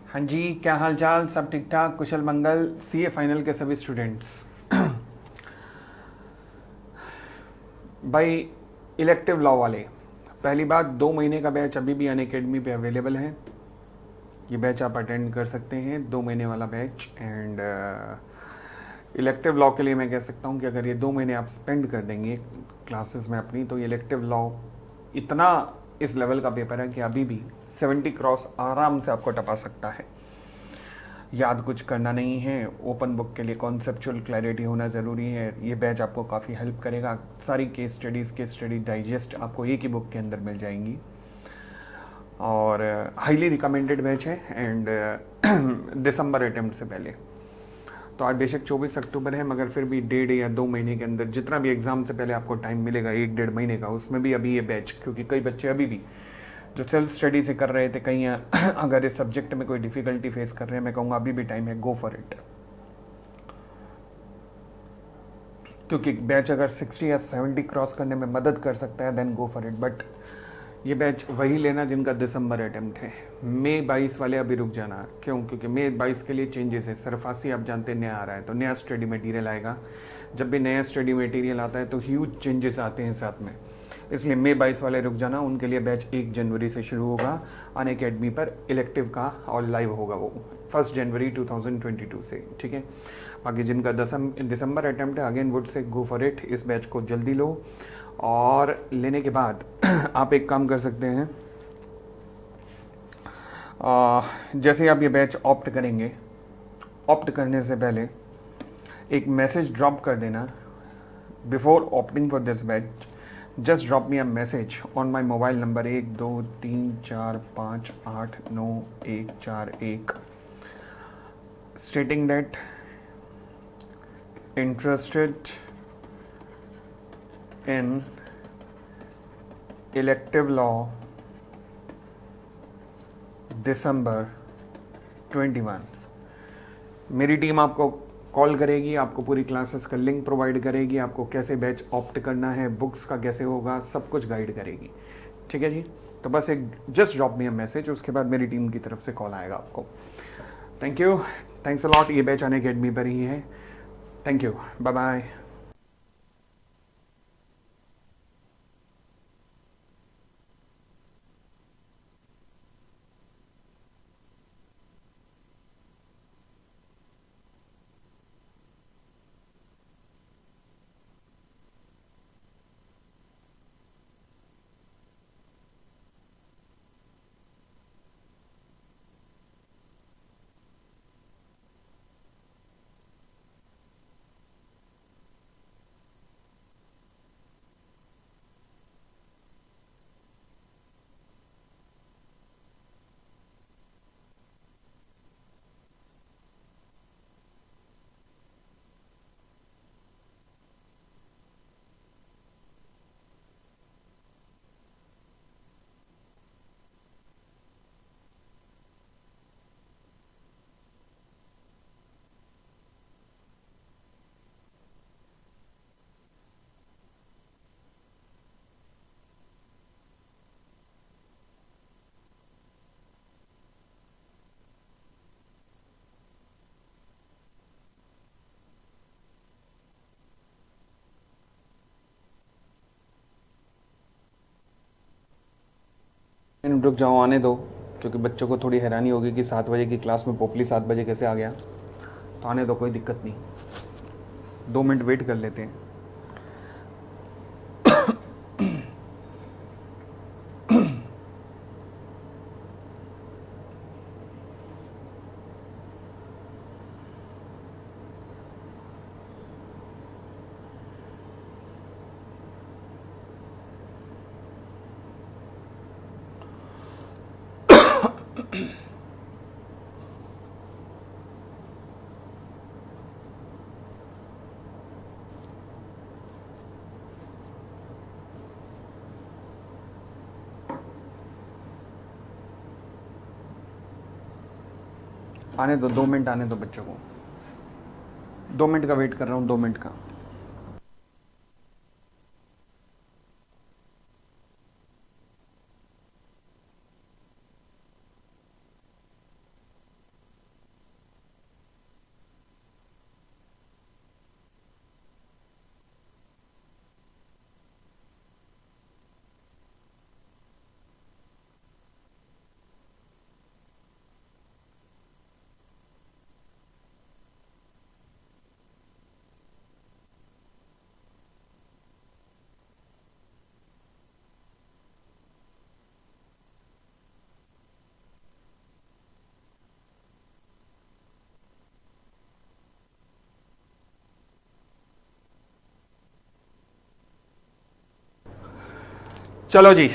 हाँ जी, क्या हाल चाल? सब ठीक ठाक, कुशल मंगल। सीए फाइनल के सभी स्टूडेंट्स। भाई, इलेक्टिव लॉ वाले, पहली बात, 2 महीने का बैच अभी भी अनअकैडमी पे अवेलेबल है। ये बैच आप अटेंड कर सकते हैं, 2 महीने वाला बैच। एंड इलेक्टिव लॉ के लिए मैं कह सकता हूँ कि अगर ये 2 महीने आप स्पेंड कर देंगे क्लासेस में अपनी, तो ये इलेक्टिव लॉ इतना इस लेवल का पेपर है कि अभी भी 70 क्रॉस आराम से आपको टपा सकता है। याद कुछ करना नहीं है, ओपन बुक के लिए कॉन्सेप्चुअल क्लैरिटी होना ज़रूरी है। ये बैच आपको काफ़ी हेल्प करेगा। सारी केस स्टडी डाइजेस्ट आपको एक ही बुक के अंदर मिल जाएंगी। और हाईली रिकमेंडेड बैच है। एंड दिसंबर अटेम्प्ट से पहले, तो आज बेशक 24 अक्टूबर है, मगर फिर भी 1.5 या 2 महीने के अंदर जितना भी एग्ज़ाम से पहले आपको टाइम मिलेगा, 1-1.5 महीने का, उसमें भी अभी ये बैच, क्योंकि कई बच्चे अभी भी जो सेल्फ स्टडी से कर रहे थे, कहीं अगर इस सब्जेक्ट में कोई डिफ़िकल्टी फेस कर रहे हैं, मैं कहूँगा अभी भी टाइम है, गो फॉर इट। क्योंकि बैच अगर 60 या 70 क्रॉस करने में मदद कर सकता है, then go for it. But ये बैच वही लेना जिनका दिसंबर अटेम्प्ट है। मई 22 वाले अभी रुक जाना। क्यों? क्योंकि मई 22 के लिए चेंजेस है। सरफासी आप जानते हैं नया आ रहा है, तो नया स्टडी मटेरियल आएगा। जब भी नया स्टडी मटेरियल आता है तो ह्यूज चेंजेस आते हैं साथ में। इसलिए मई 22 वाले रुक जाना। उनके लिए बैच 1 जनवरी से शुरू होगा अनअकैडमी पर, इलेक्टिव का, और लाइव होगा वो 1 जनवरी 2022 से। ठीक है। बाकी जिनका दिसंबर अटेम्प्ट है, again would say go for it. इस बैच को जल्दी लो, और लेने के बाद आप एक काम कर सकते हैं। जैसे ही आप ये बैच ऑप्ट करेंगे, ऑप्ट करने से पहले एक मैसेज ड्रॉप कर देना। Before opting for this batch, just drop me a message on my mobile number 1234589141, stating that interested in elective law दिसंबर 21। मेरी टीम आपको कॉल करेगी, आपको पूरी क्लासेस का लिंक प्रोवाइड करेगी, आपको कैसे बैच ऑप्ट करना है, बुक्स का कैसे होगा, सब कुछ गाइड करेगी। ठीक है जी। तो बस एक just drop me a message, उसके बाद मेरी टीम की तरफ से कॉल आएगा आपको। Thank you, thanks a lot. ये बैच अनअकैडमी पर ही है। Thank you, bye bye. रुक जाओ, आने दो, क्योंकि बच्चों को थोड़ी हैरानी होगी कि 7 बजे की क्लास में पोपली 7 बजे कैसे आ गया। तो आने दो, कोई दिक्कत नहीं, 2 मिनट वेट कर लेते हैं। आने दो, 2 मिनट आने दो बच्चों को। 2 मिनट का वेट कर रहा हूँ, 2 मिनट का। चलो जी।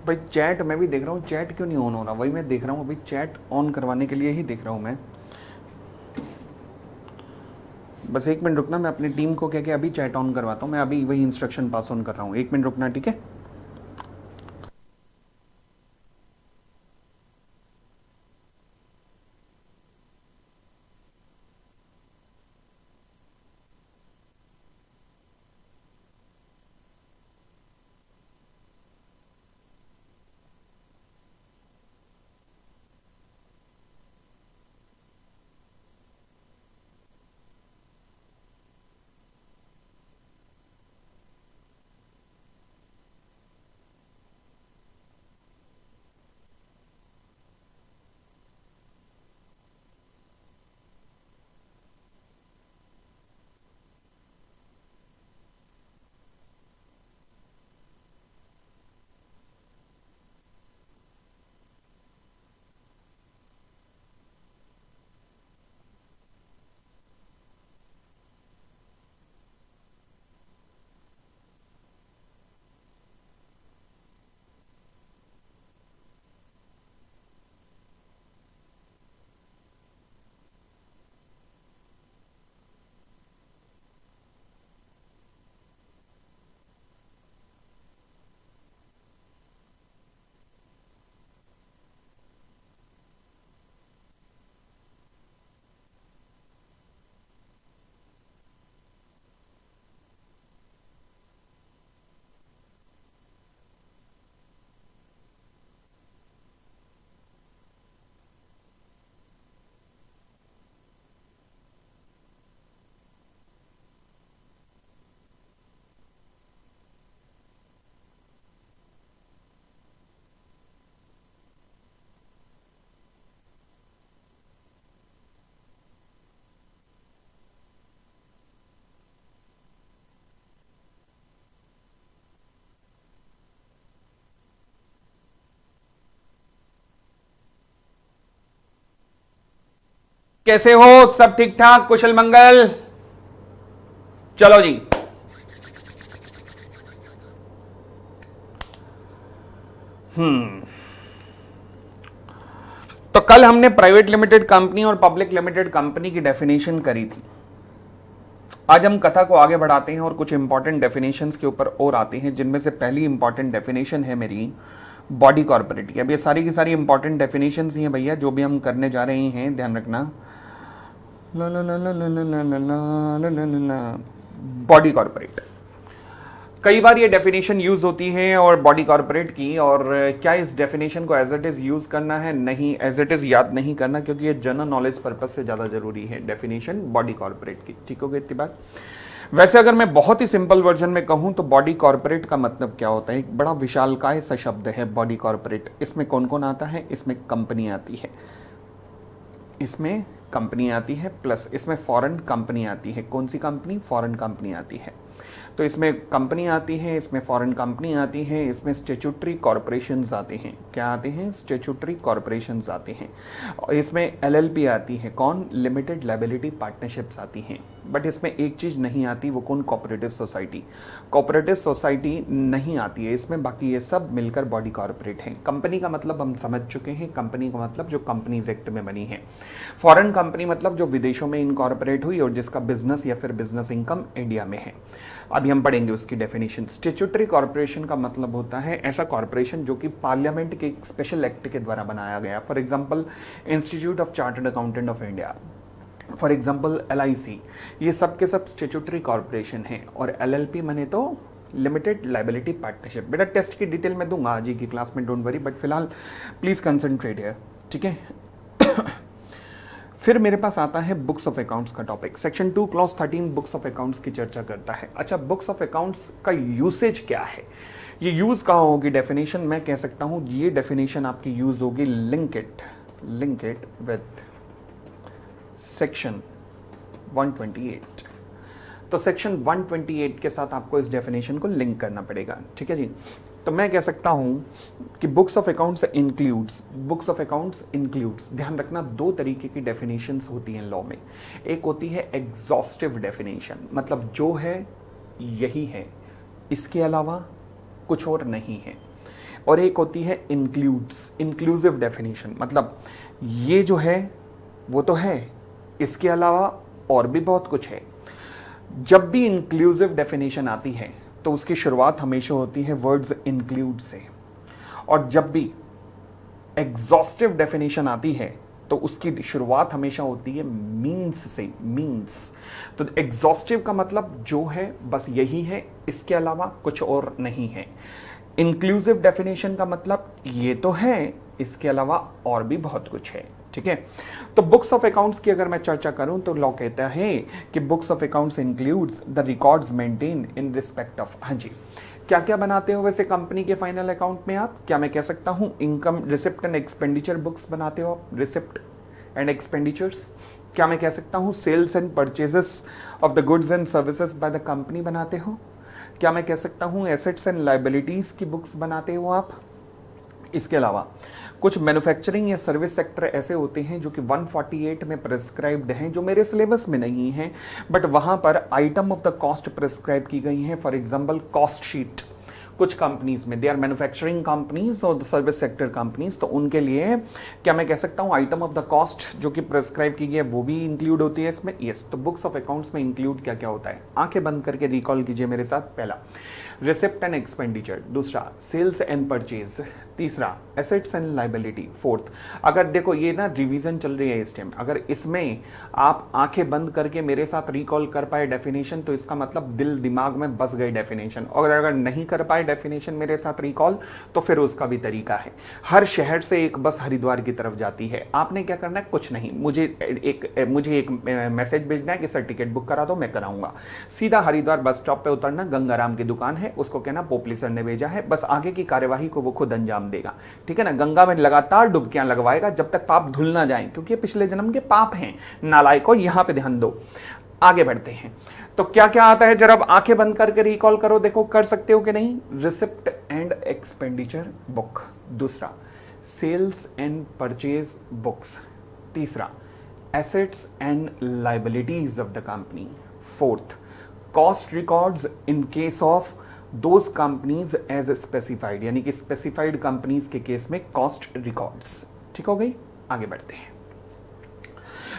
भाई चैट मैं भी देख रहा हूँ, चैट क्यों नहीं ऑन हो रहा, वही मैं देख रहा हूँ अभी, चैट ऑन करवाने के लिए ही देख रहा हूँ मैं। बस 1 मिनट रुकना, मैं अपनी टीम को कह के अभी चैट ऑन करवाता हूँ, मैं अभी वही इंस्ट्रक्शन पास ऑन कर रहा हूँ, 1 मिनट रुकना, ठीक है। कैसे हो, सब ठीक ठाक, कुशल मंगल। चलो जी। तो कल हमने प्राइवेट लिमिटेड कंपनी और पब्लिक लिमिटेड कंपनी की डेफिनेशन करी थी। आज हम कथा को आगे बढ़ाते हैं और कुछ इंपॉर्टेंट डेफिनेशंस के ऊपर और आते हैं, जिनमें से पहली इंपॉर्टेंट डेफिनेशन है मेरी बॉडी कॉर्पोरेट की। अब ये सारी की सारी इंपॉर्टेंट डेफिनेशंस ही हैं भैया, जो भी हम करने जा रहे हैं, ध्यान रखना। बॉडी कॉर्पोरेट, कई बार ये डेफिनेशन यूज होती है और बॉडी कॉर्पोरेट की, और क्या इस डेफिनेशन को एज इट इज यूज करना है? नहीं, एज इट इज याद नहीं करना, क्योंकि ये जनरल नॉलेज पर्पज से ज्यादा जरूरी है डेफिनेशन बॉडी कॉर्पोरेट की। ठीक हो गई इतनी बात। वैसे अगर मैं बहुत ही सिंपल वर्जन में कहूं तो बॉडी कॉर्पोरेट का मतलब क्या होता है? एक बड़ा विशालकाय सा शब्द है बॉडी कॉर्पोरेट। इसमें कौन कौन आता है? इसमें कंपनी आती है, इसमें कंपनी आती है, प्लस इसमें फॉरेन कंपनी आती है। कौन सी कंपनी? फॉरेन कंपनी आती है। तो इसमें कंपनी आती है, इसमें फॉरेन कंपनी आती है, इसमें स्टेचुटरी कॉरपोरेशंस आते हैं। क्या आते हैं? स्टेचुटरी कॉरपोरेशंस आते हैं। और इसमें एलएलपी आती है। कौन? लिमिटेड लायबिलिटी पार्टनरशिप्स आती हैं। बट इसमें एक चीज़ नहीं आती, वो कौन? Cooperative society. कोऑपरेटिव सोसाइटी नहीं आती है इसमें, बाकी ये सब मिलकर बॉडी कॉर्पोरेट है। कंपनी का मतलब हम समझ चुके हैं, कंपनी का मतलब जो कंपनीज एक्ट में बनी है। फॉरेन कंपनी मतलब जो विदेशों में इनकॉर्पोरेट हुई और जिसका बिजनेस या फिर बिजनेस इनकम इंडिया में है। अभी हम पढ़ेंगे उसकी डेफिनेशन। स्टेचुटरी कॉर्पोरेशन का मतलब होता है ऐसा कॉर्पोरेशन जो कि पार्लियामेंट के एक स्पेशल एक्ट के द्वारा बनाया गया। For example institute of chartered accountant of India, for example LIC, ये सब के सब स्टेचुटरी कॉर्पोरेशन है। और एलएलपी माने तो लिमिटेड लायबिलिटी पार्टनरशिप। बेटा टेस्ट की डिटेल में दूंगा आज ही की क्लास में, डोंट वरी, बट फिलहाल प्लीज कंसंट्रेट है, ठीक है। फिर मेरे पास आता है बुक्स ऑफ अकाउंट्स का topic. Section 2 clause 13 books of accounts की चर्चा करता है। अच्छा, बुक्स ऑफ अकाउंट्स का यूसेज क्या है? ये यूज कहाँ होगी डेफिनेशन? मैं कह सकता हूं ये डेफिनेशन आपकी यूज होगी लिंक इट विद सेक्शन 128। तो सेक्शन 128 के साथ आपको इस डेफिनेशन को लिंक करना पड़ेगा, ठीक है जी। तो मैं कह सकता हूं कि बुक्स ऑफ अकाउंट्स इंक्लूड्स, ध्यान रखना दो तरीके की डेफिनेशंस होती हैं लॉ में। एक होती है एग्जॉस्टिव डेफिनेशन, मतलब जो है यही है, इसके अलावा कुछ और नहीं है। और एक होती है इंक्लूसिव डेफिनेशन, मतलब ये जो है वो तो है, इसके अलावा और भी बहुत कुछ है। जब भी इंक्लूसिव डेफिनेशन आती है तो उसकी शुरुआत हमेशा होती है वर्ड्स इंक्लूड से, और जब भी एग्जॉस्टिव डेफिनेशन आती है तो उसकी शुरुआत हमेशा होती है मीन्स से, मीन्स। तो एग्जॉस्टिव का मतलब जो है बस यही है, इसके अलावा कुछ और नहीं है। इंक्लूसिव डेफिनेशन का मतलब ये तो है, इसके अलावा और भी बहुत कुछ है, ठीक है। तो बुक्स ऑफ अकाउंट्स की अगर मैं चर्चा करूं तो लॉ कहता है कि books of accounts includes the records maintain in respect of, हाँ जी, क्या क्या बनाते हो वैसे कंपनी के फाइनल अकाउंट में आप? क्या मैं कह सकता हूं income, receipt and expenditure books बनाते हो आप, रिसिप्ट एंड एक्सपेंडिचर्स। क्या मैं कह सकता हूं sales and purchases of the goods and services by the company बनाते हो? क्या मैं कह सकता हूं एसेट्स एंड लायबिलिटीज की बुक्स बनाते हो आप? इसके अलावा कुछ मैन्युफैक्चरिंग या सर्विस सेक्टर ऐसे होते हैं जो कि 148 में प्रिस्क्राइब्ड हैं, जो मेरे सिलेबस में नहीं है, बट वहां पर item of the cost prescribe की गई हैं। फॉर एग्जांपल कॉस्ट शीट, कुछ कंपनीज में, दे आर मैन्युफैक्चरिंग कंपनीज और सर्विस सेक्टर कंपनीज, तो उनके लिए क्या मैं कह सकता हूं आइटम ऑफ द कॉस्ट जो कि प्रिस्क्राइब की गई है वो भी इंक्लूड होती है इसमें। यस, तो बुक्स ऑफ अकाउंट्स में इंक्लूड क्या क्या होता है? आंखें बंद करके रिकॉल कीजिए मेरे साथ। पहला रिसिप्ट एंड एक्सपेंडिचर, दूसरा सेल्स एंड परचेज, तीसरा एसेट्स एंड लायबिलिटी, फोर्थ। अगर देखो ये ना रिवीजन चल रही है इस टाइम, अगर इसमें आप आंखें बंद करके मेरे साथ रिकॉल कर पाए डेफिनेशन तो इसका मतलब दिल दिमाग में बस गई डेफिनेशन, और अगर नहीं कर पाए डेफिनेशन मेरे साथ रिकॉल तो फिर उसका भी तरीका है। हर शहर से एक बस हरिद्वार की तरफ जाती है, आपने क्या करना है? कुछ नहीं, मुझे एक मैसेज भेजना है कि सर टिकट बुक करा दो, मैं कराऊंगा। सीधा हरिद्वार बस स्टॉप पे उतरना, गंगाराम की दुकान है, उसको कहना पोपली सर ने भेजा है, बस आगे की कार्यवाही को वो खुद अंजाम देगा, ठीक है ना। गंगा में लगातार डुबकियां लगवाएगा जब तक पाप धुल ना जाए, क्योंकि ये पिछले जन्म के पाप हैं नालायकों, यहां पे ध्यान दो। आगे बढ़ते हैं, तो क्या क्या आता है जरा आप आंखें बंद करके रिकॉल करो, देखो कर सकते हो कि नहीं। रिसिप्ट एंड एक्सपेंडिचर बुक, दूसरा सेल्स एंड परचेज बुक्स, तीसरा assets and liabilities of the company, fourth cost records in case of those companies as specified, यानी कि स्पेसिफाइड कंपनीज के केस में कॉस्ट रिकॉर्ड्स। ठीक हो गई, आगे बढ़ते हैं।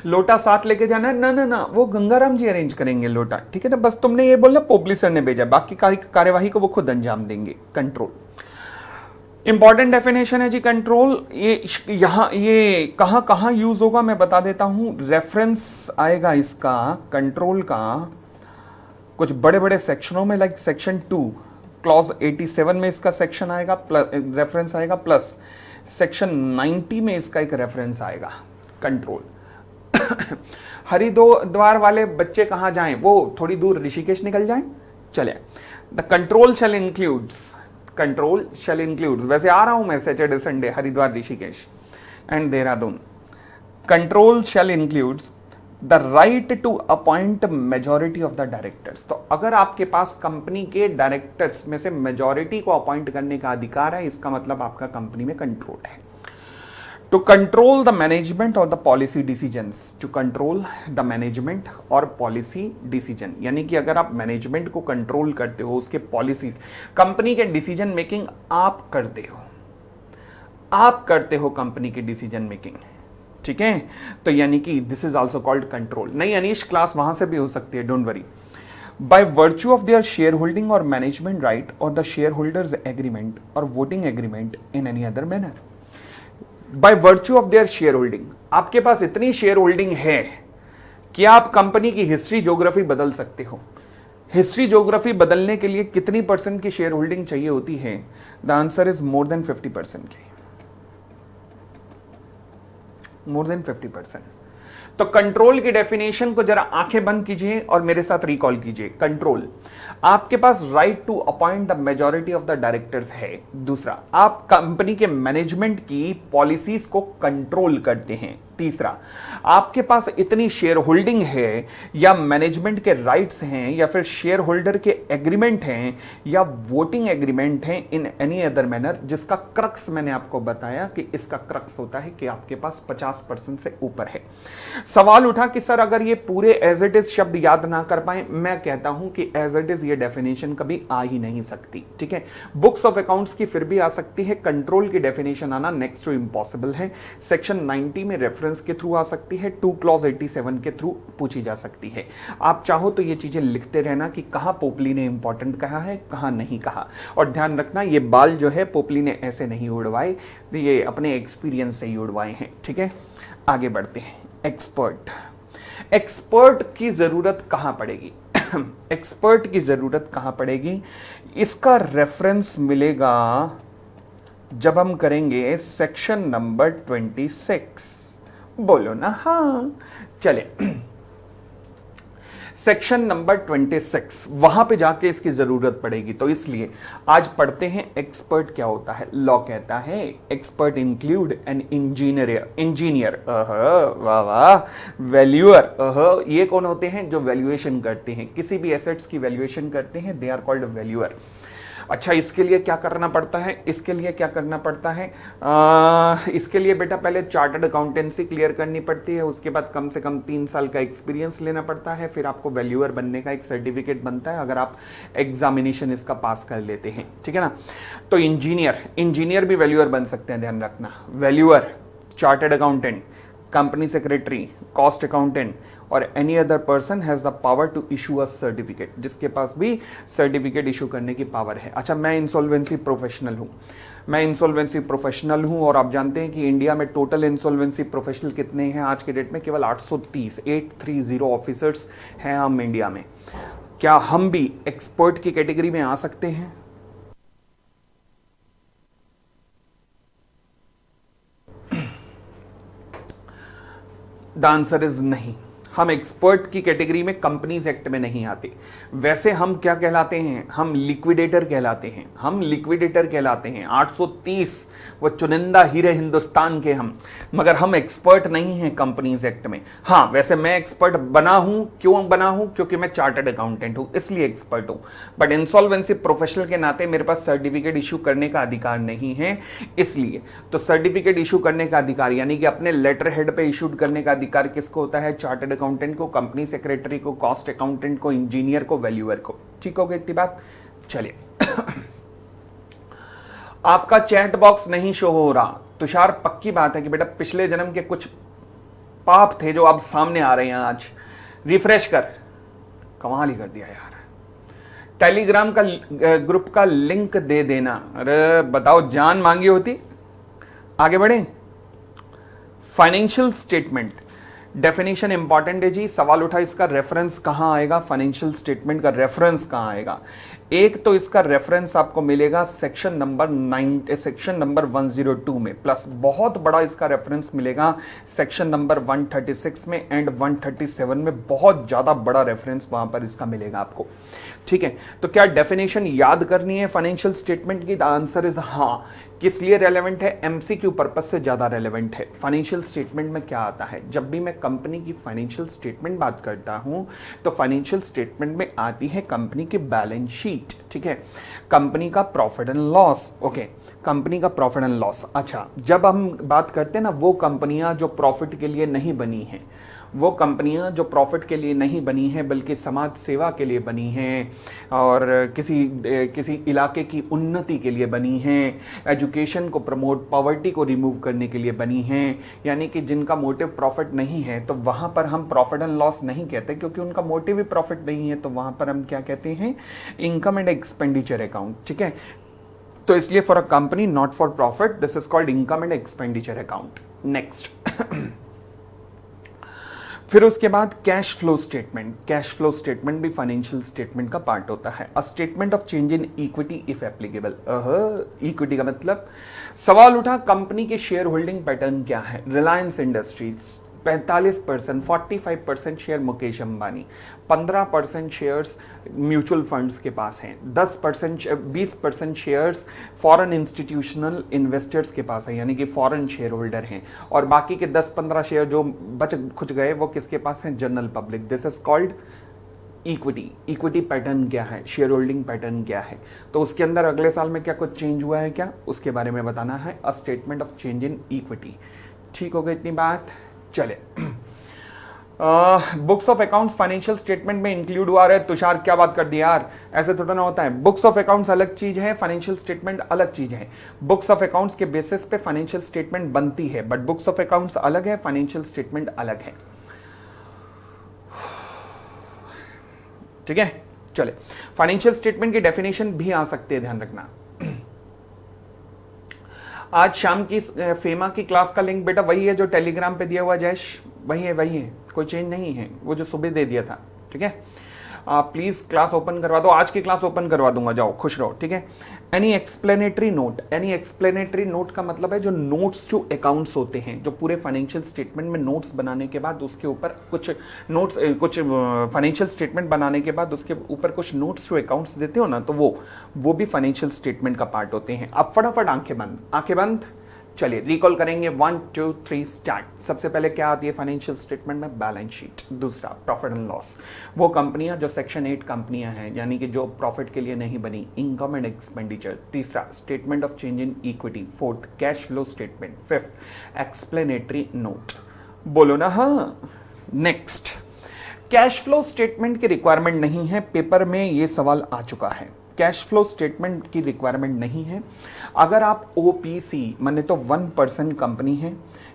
लोटा साथ लेके जाना है ना ना ना, वो गंगाराम जी अरेंज करेंगे लोटा, ठीक है ना। बस तुमने ये बोलना पोपली सर ने भेजा, बाकी कार्यवाही को वो खुद अंजाम देंगे। कंट्रोल इंपॉर्टेंट डेफिनेशन है जी कंट्रोल। ये कहां कहां यूज होगा मैं बता देता हूं। रेफरेंस आएगा इसका कंट्रोल का कुछ बड़े बड़े सेक्शनों में, लाइक सेक्शन 2 क्लॉज 87 में इसका सेक्शन आएगा, रेफरेंस आएगा, प्लस सेक्शन 90 में इसका एक रेफरेंस आएगा। कंट्रोल हरिद्वार वाले बच्चे कहां जाएं? वो थोड़ी दूर ऋषिकेश निकल जाएं, चले। द कंट्रोल शैल इंक्लूड्स, वैसे आ रहा हूं मैं Saturday Sunday Haridwar Rishikesh and Dehradun. Control shall includes the right to appoint majority of the directors. तो अगर आपके पास कंपनी के डायरेक्टर्स में से मेजॉरिटी को अपॉइंट करने का अधिकार है, इसका मतलब आपका कंपनी में कंट्रोल है। टू कंट्रोल द मैनेजमेंट और the policy decisions, to control the management और पॉलिसी डिसीजन, यानी कि अगर आप मैनेजमेंट को कंट्रोल करते हो, उसके पॉलिसी, कंपनी के डिसीजन मेकिंग आप करते हो कंपनी की डिसीजन मेकिंग, ठीक है। तो यानी कि this is also called control. नहीं अनीश, क्लास वहां से भी हो सकती है, don't worry. By virtue of their share holding और मैनेजमेंट राइट और द शेयर होल्डर्स एग्रीमेंट और voting agreement in any other manner. By virtue of their share holding, आपके पास इतनी शेयर होल्डिंग है कि आप कंपनी की हिस्ट्री ज्योग्राफी बदल सकते हो। हिस्ट्री ज्योग्राफी बदलने के लिए कितनी परसेंट की शेयर होल्डिंग चाहिए होती है? The answer is more than 50% की, मोर देन 50%। तो कंट्रोल की डेफिनेशन को जरा आंखें बंद कीजिए और मेरे साथ रिकॉल कीजिए। कंट्रोल, आपके पास right to appoint the majority of the directors है। दूसरा, आप कंपनी के मैनेजमेंट की पॉलिसीज को कंट्रोल करते हैं। तीसरा, आपके पास इतनी शेयर होल्डिंग है या मैनेजमेंट के राइट्स हैं या फिर शेयर होल्डर के एग्रीमेंट हैं या वोटिंग एग्रीमेंट हैं इन एनी अदर मैनर, जिसका क्रक्स मैंने आपको बताया कि इसका क्रक्स होता है कि आपके पास 50% से ऊपर है। सवाल उठा कि सर अगर ये पूरे एज इट इज शब्द याद ना कर पाए, मैं कहता हूं कि एज इट इज ये डेफिनेशन कभी आ ही नहीं सकती। ठीक है, बुक्स ऑफ अकाउंट्स की फिर भी आ सकती है, कंट्रोल की डेफिनेशन आना नेक्स्ट टू इंपॉसिबल है। सेक्शन 90 में रेफरेंस के थ्रू आ सकती है, 2 क्लॉज 87 के थ्रू पूछी जा सकती है। आप चाहो तो ये चीजें लिखते रहना कि कहां पोपली ने इंपॉर्टेंट कहा है, कहां नहीं कहा। और ध्यान रखना, ये बाल जो है पोपली ने ऐसे नहीं उड़वाए, ये अपने एक्सपीरियंस से ही उड़वाए हैं। ठीक है, आगे बढ़ते हैं। एक्सपर्ट, एक्सपर्ट की जरूरत कहां पड़ेगी? एक्सपर्ट की जरूरत कहां पड़ेगी? इसका रेफरेंस मिलेगा जब हम करेंगे सेक्शन नंबर 26। बोलो ना हाँ। चले, सेक्शन नंबर 26, वहां पे जाके इसकी जरूरत पड़ेगी। तो इसलिए आज पढ़ते हैं एक्सपर्ट क्या होता है। लॉ कहता है एक्सपर्ट इंक्लूड एन इंजीनियर, वाह वाह, वैल्यूअर, ये कौन होते हैं? जो वैल्यूएशन करते हैं, किसी भी एसेट्स की वैल्यूएशन करते हैं, दे आर कॉल्ड वैल्यूअर। अच्छा, इसके लिए क्या करना पड़ता है? इसके लिए क्या करना पड़ता है? इसके लिए बेटा पहले चार्टर्ड अकाउंटेंसी क्लियर करनी पड़ती है, उसके बाद कम से कम 3 साल का एक्सपीरियंस लेना पड़ता है, फिर आपको वैल्यूअर बनने का एक सर्टिफिकेट बनता है अगर आप एग्जामिनेशन इसका पास कर लेते हैं। ठीक है ना? तो इंजीनियर भी वैल्यूअर बन सकते हैं, ध्यान रखना। Valuer, chartered accountant, company secretary, cost accountant और any other person has the power to issue a certificate, जिसके पास भी सर्टिफिकेट इशू करने की पावर है। अच्छा, मैं इंसॉल्वेंसी प्रोफेशनल हूं और आप जानते हैं कि इंडिया में टोटल इंसॉल्वेंसी प्रोफेशनल कितने हैं आज के डेट में? केवल 830 ऑफिसर्स हैं हम इंडिया में। क्या हम भी एक्सपर्ट की कैटेगरी में आ सकते हैं? द आंसर इज नहीं। हम एक्सपर्ट की कैटेगरी में कंपनीज एक्ट में नहीं आते। वैसे हम क्या कहलाते हैं? हम लिक्विडेटर कहलाते हैं। 830 वो चुनिंदा हीरे हिंदुस्तान के हम, मगर हम एक्सपर्ट नहीं हैं कंपनीज एक्ट में। हाँ, वैसे मैं एक्सपर्ट बना हूं। क्यों बना हूं? क्योंकि मैं चार्टर्ड अकाउंटेंट हूं, इसलिए एक्सपर्ट हूं। बट इंसॉल्वेंसी प्रोफेशनल के नाते मेरे पास सर्टिफिकेट इशू करने का अधिकार नहीं है, इसलिए। तो सर्टिफिकेट इशू करने का अधिकार यानी कि अपने लेटर हेड पे इशूड करने का अधिकार किसको होता है? चार्टर्ड अकाउंटेंट को, कंपनी सेक्रेटरी को, कॉस्ट अकाउंटेंट को, इंजीनियर को, वैल्यूअर को। ठीक हो गई इतनी बात? चलिए। आपका चैट बॉक्स नहीं शो हो रहा तुषार, पक्की बात है कि बेटा पिछले जन्म के कुछ पाप थे जो अब सामने आ रहे हैं आज। रिफ्रेश कर, कमाल ही कर दिया यार। टेलीग्राम का ग्रुप का लिंक दे देना। अरे बताओ, जान मांगी होती। आगे बढ़े। फाइनेंशियल स्टेटमेंट, डेफिनेशन इंपॉर्टेंट है जी। सवाल उठा इसका रेफरेंस कहां आएगा? फाइनेंशियल स्टेटमेंट का रेफरेंस कहां आएगा? एक तो इसका रेफरेंस आपको मिलेगा सेक्शन नंबर 102 में, प्लस बहुत बड़ा इसका रेफरेंस मिलेगा सेक्शन नंबर 136 में एंड 137 में। बहुत ज्यादा बड़ा रेफरेंस वहां पर इसका मिलेगा आपको। ठीक है, तो क्या डेफिनेशन याद करनी है फाइनेंशियल स्टेटमेंट की? द आंसर इज हाँ। किस लिए रेलेवेंट है? एमसीक्यू पर्पस से ज्यादा रेलेवेंट है। फाइनेंशियल स्टेटमेंट में क्या आता है? जब भी मैं कंपनी की फाइनेंशियल स्टेटमेंट बात करता हूं तो फाइनेंशियल स्टेटमेंट में आती है कंपनी की बैलेंस शीट। ठीक है, कंपनी का profit and loss. Okay, company का प्रॉफिट एंड लॉस। अच्छा, जब हम बात करते हैं ना, वो कंपनियां जो प्रॉफिट के लिए नहीं बनी हैं, वो कंपनियां जो प्रॉफिट के लिए नहीं बनी हैं बल्कि समाज सेवा के लिए बनी हैं और किसी इलाके की उन्नति के लिए बनी हैं, एजुकेशन को प्रमोट, पॉवर्टी को रिमूव करने के लिए बनी हैं, यानी कि जिनका मोटिव प्रॉफिट नहीं है, तो वहाँ पर हम प्रॉफिट एंड लॉस नहीं कहते क्योंकि उनका मोटिव ही प्रॉफिट नहीं है। तो वहाँ पर हम क्या कहते हैं? Income and expenditure account. ठीक है, तो इसलिए for a company not for profit, this is called income and expenditure account. Next. फिर उसके बाद cash flow statement. Cash flow statement भी फाइनेंशियल स्टेटमेंट का पार्ट होता है। A statement of change in equity if applicable. Equity का मतलब, सवाल उठा कंपनी के शेयर होल्डिंग पैटर्न क्या है? Reliance industries 45%, 45% share Mukesh Ambani, 15% shares mutual funds के पास हैं, 10% 20% शेयर्स फॉरेन इंस्टीट्यूशनल इन्वेस्टर्स के पास है, यानी कि फॉरेन शेयर होल्डर हैं, और बाकी के 10-15 शेयर जो बच खुच गए वो किसके पास हैं? General public. This is called equity. Equity pattern क्या है, शेयर होल्डिंग पैटर्न क्या है, तो उसके अंदर अगले साल में क्या कुछ चेंज हुआ है क्या, उसके बारे में बताना है। A statement of change in equity. ठीक हो गई इतनी बात? चले books of accounts financial statement में इंक्लूड हुआ है। तुषार क्या बात कर दी यार, ऐसे थोड़ा ना होता है। बुक्स ऑफ अकाउंट्स अलग चीज है, फाइनेंशियल स्टेटमेंट अलग चीज है। बुक्स ऑफ अकाउंट्स के बेसिस पे फाइनेंशियल स्टेटमेंट बनती है, बट बुक्स ऑफ अकाउंट्स अलग है, फाइनेंशियल स्टेटमेंट अलग है। ठीक है, चले फाइनेंशियल स्टेटमेंट की डेफिनेशन भी आ सकती है, ध्यान रखना। आज शाम की फेमा की क्लास का लिंक बेटा वही है जो टेलीग्राम पे दिया हुआ, जयेश वही है, कोई चेंज नहीं है, वो जो सुबह दे दिया था। ठीक है, प्लीज क्लास ओपन करवा दो, आज की क्लास ओपन करवा दूंगा, जाओ खुश रहो। ठीक है, any explanatory note, any explanatory note का मतलब है जो नोट्स टू अकाउंट्स होते हैं, जो पूरे फाइनेंशियल स्टेटमेंट में नोट्स बनाने के बाद उसके ऊपर कुछ नोट्स, कुछ फाइनेंशियल स्टेटमेंट बनाने के बाद उसके ऊपर कुछ नोट्स टू अकाउंट्स देते हो ना, तो वो भी फाइनेंशियल स्टेटमेंट का पार्ट होते हैं। अब फटाफट आंखें बंद, चलिए रिकॉल करेंगे। 1 2 3 स्टार्ट। सबसे पहले क्या आती है फाइनेंशियल स्टेटमेंट में? Balance sheet. दूसरा प्रॉफिट एंड लॉस, वो कंपनियां जो सेक्शन 8 कंपनियां हैं, यानी कि जो प्रॉफिट के लिए नहीं बनी, इनकम एंड एक्सपेंडिचर। तीसरा statement of change in equity. Fourth cash flow statement. Fifth explanatory note. बोलो ना हाँ। नेक्स्ट, कैश फ्लो स्टेटमेंट की रिक्वायरमेंट नहीं है, पेपर में ये सवाल आ चुका है। कैश फ्लो स्टेटमेंट की रिक्वायरमेंट नहीं है। अगर आप ओपीसी माने तो 1% कंपनी है,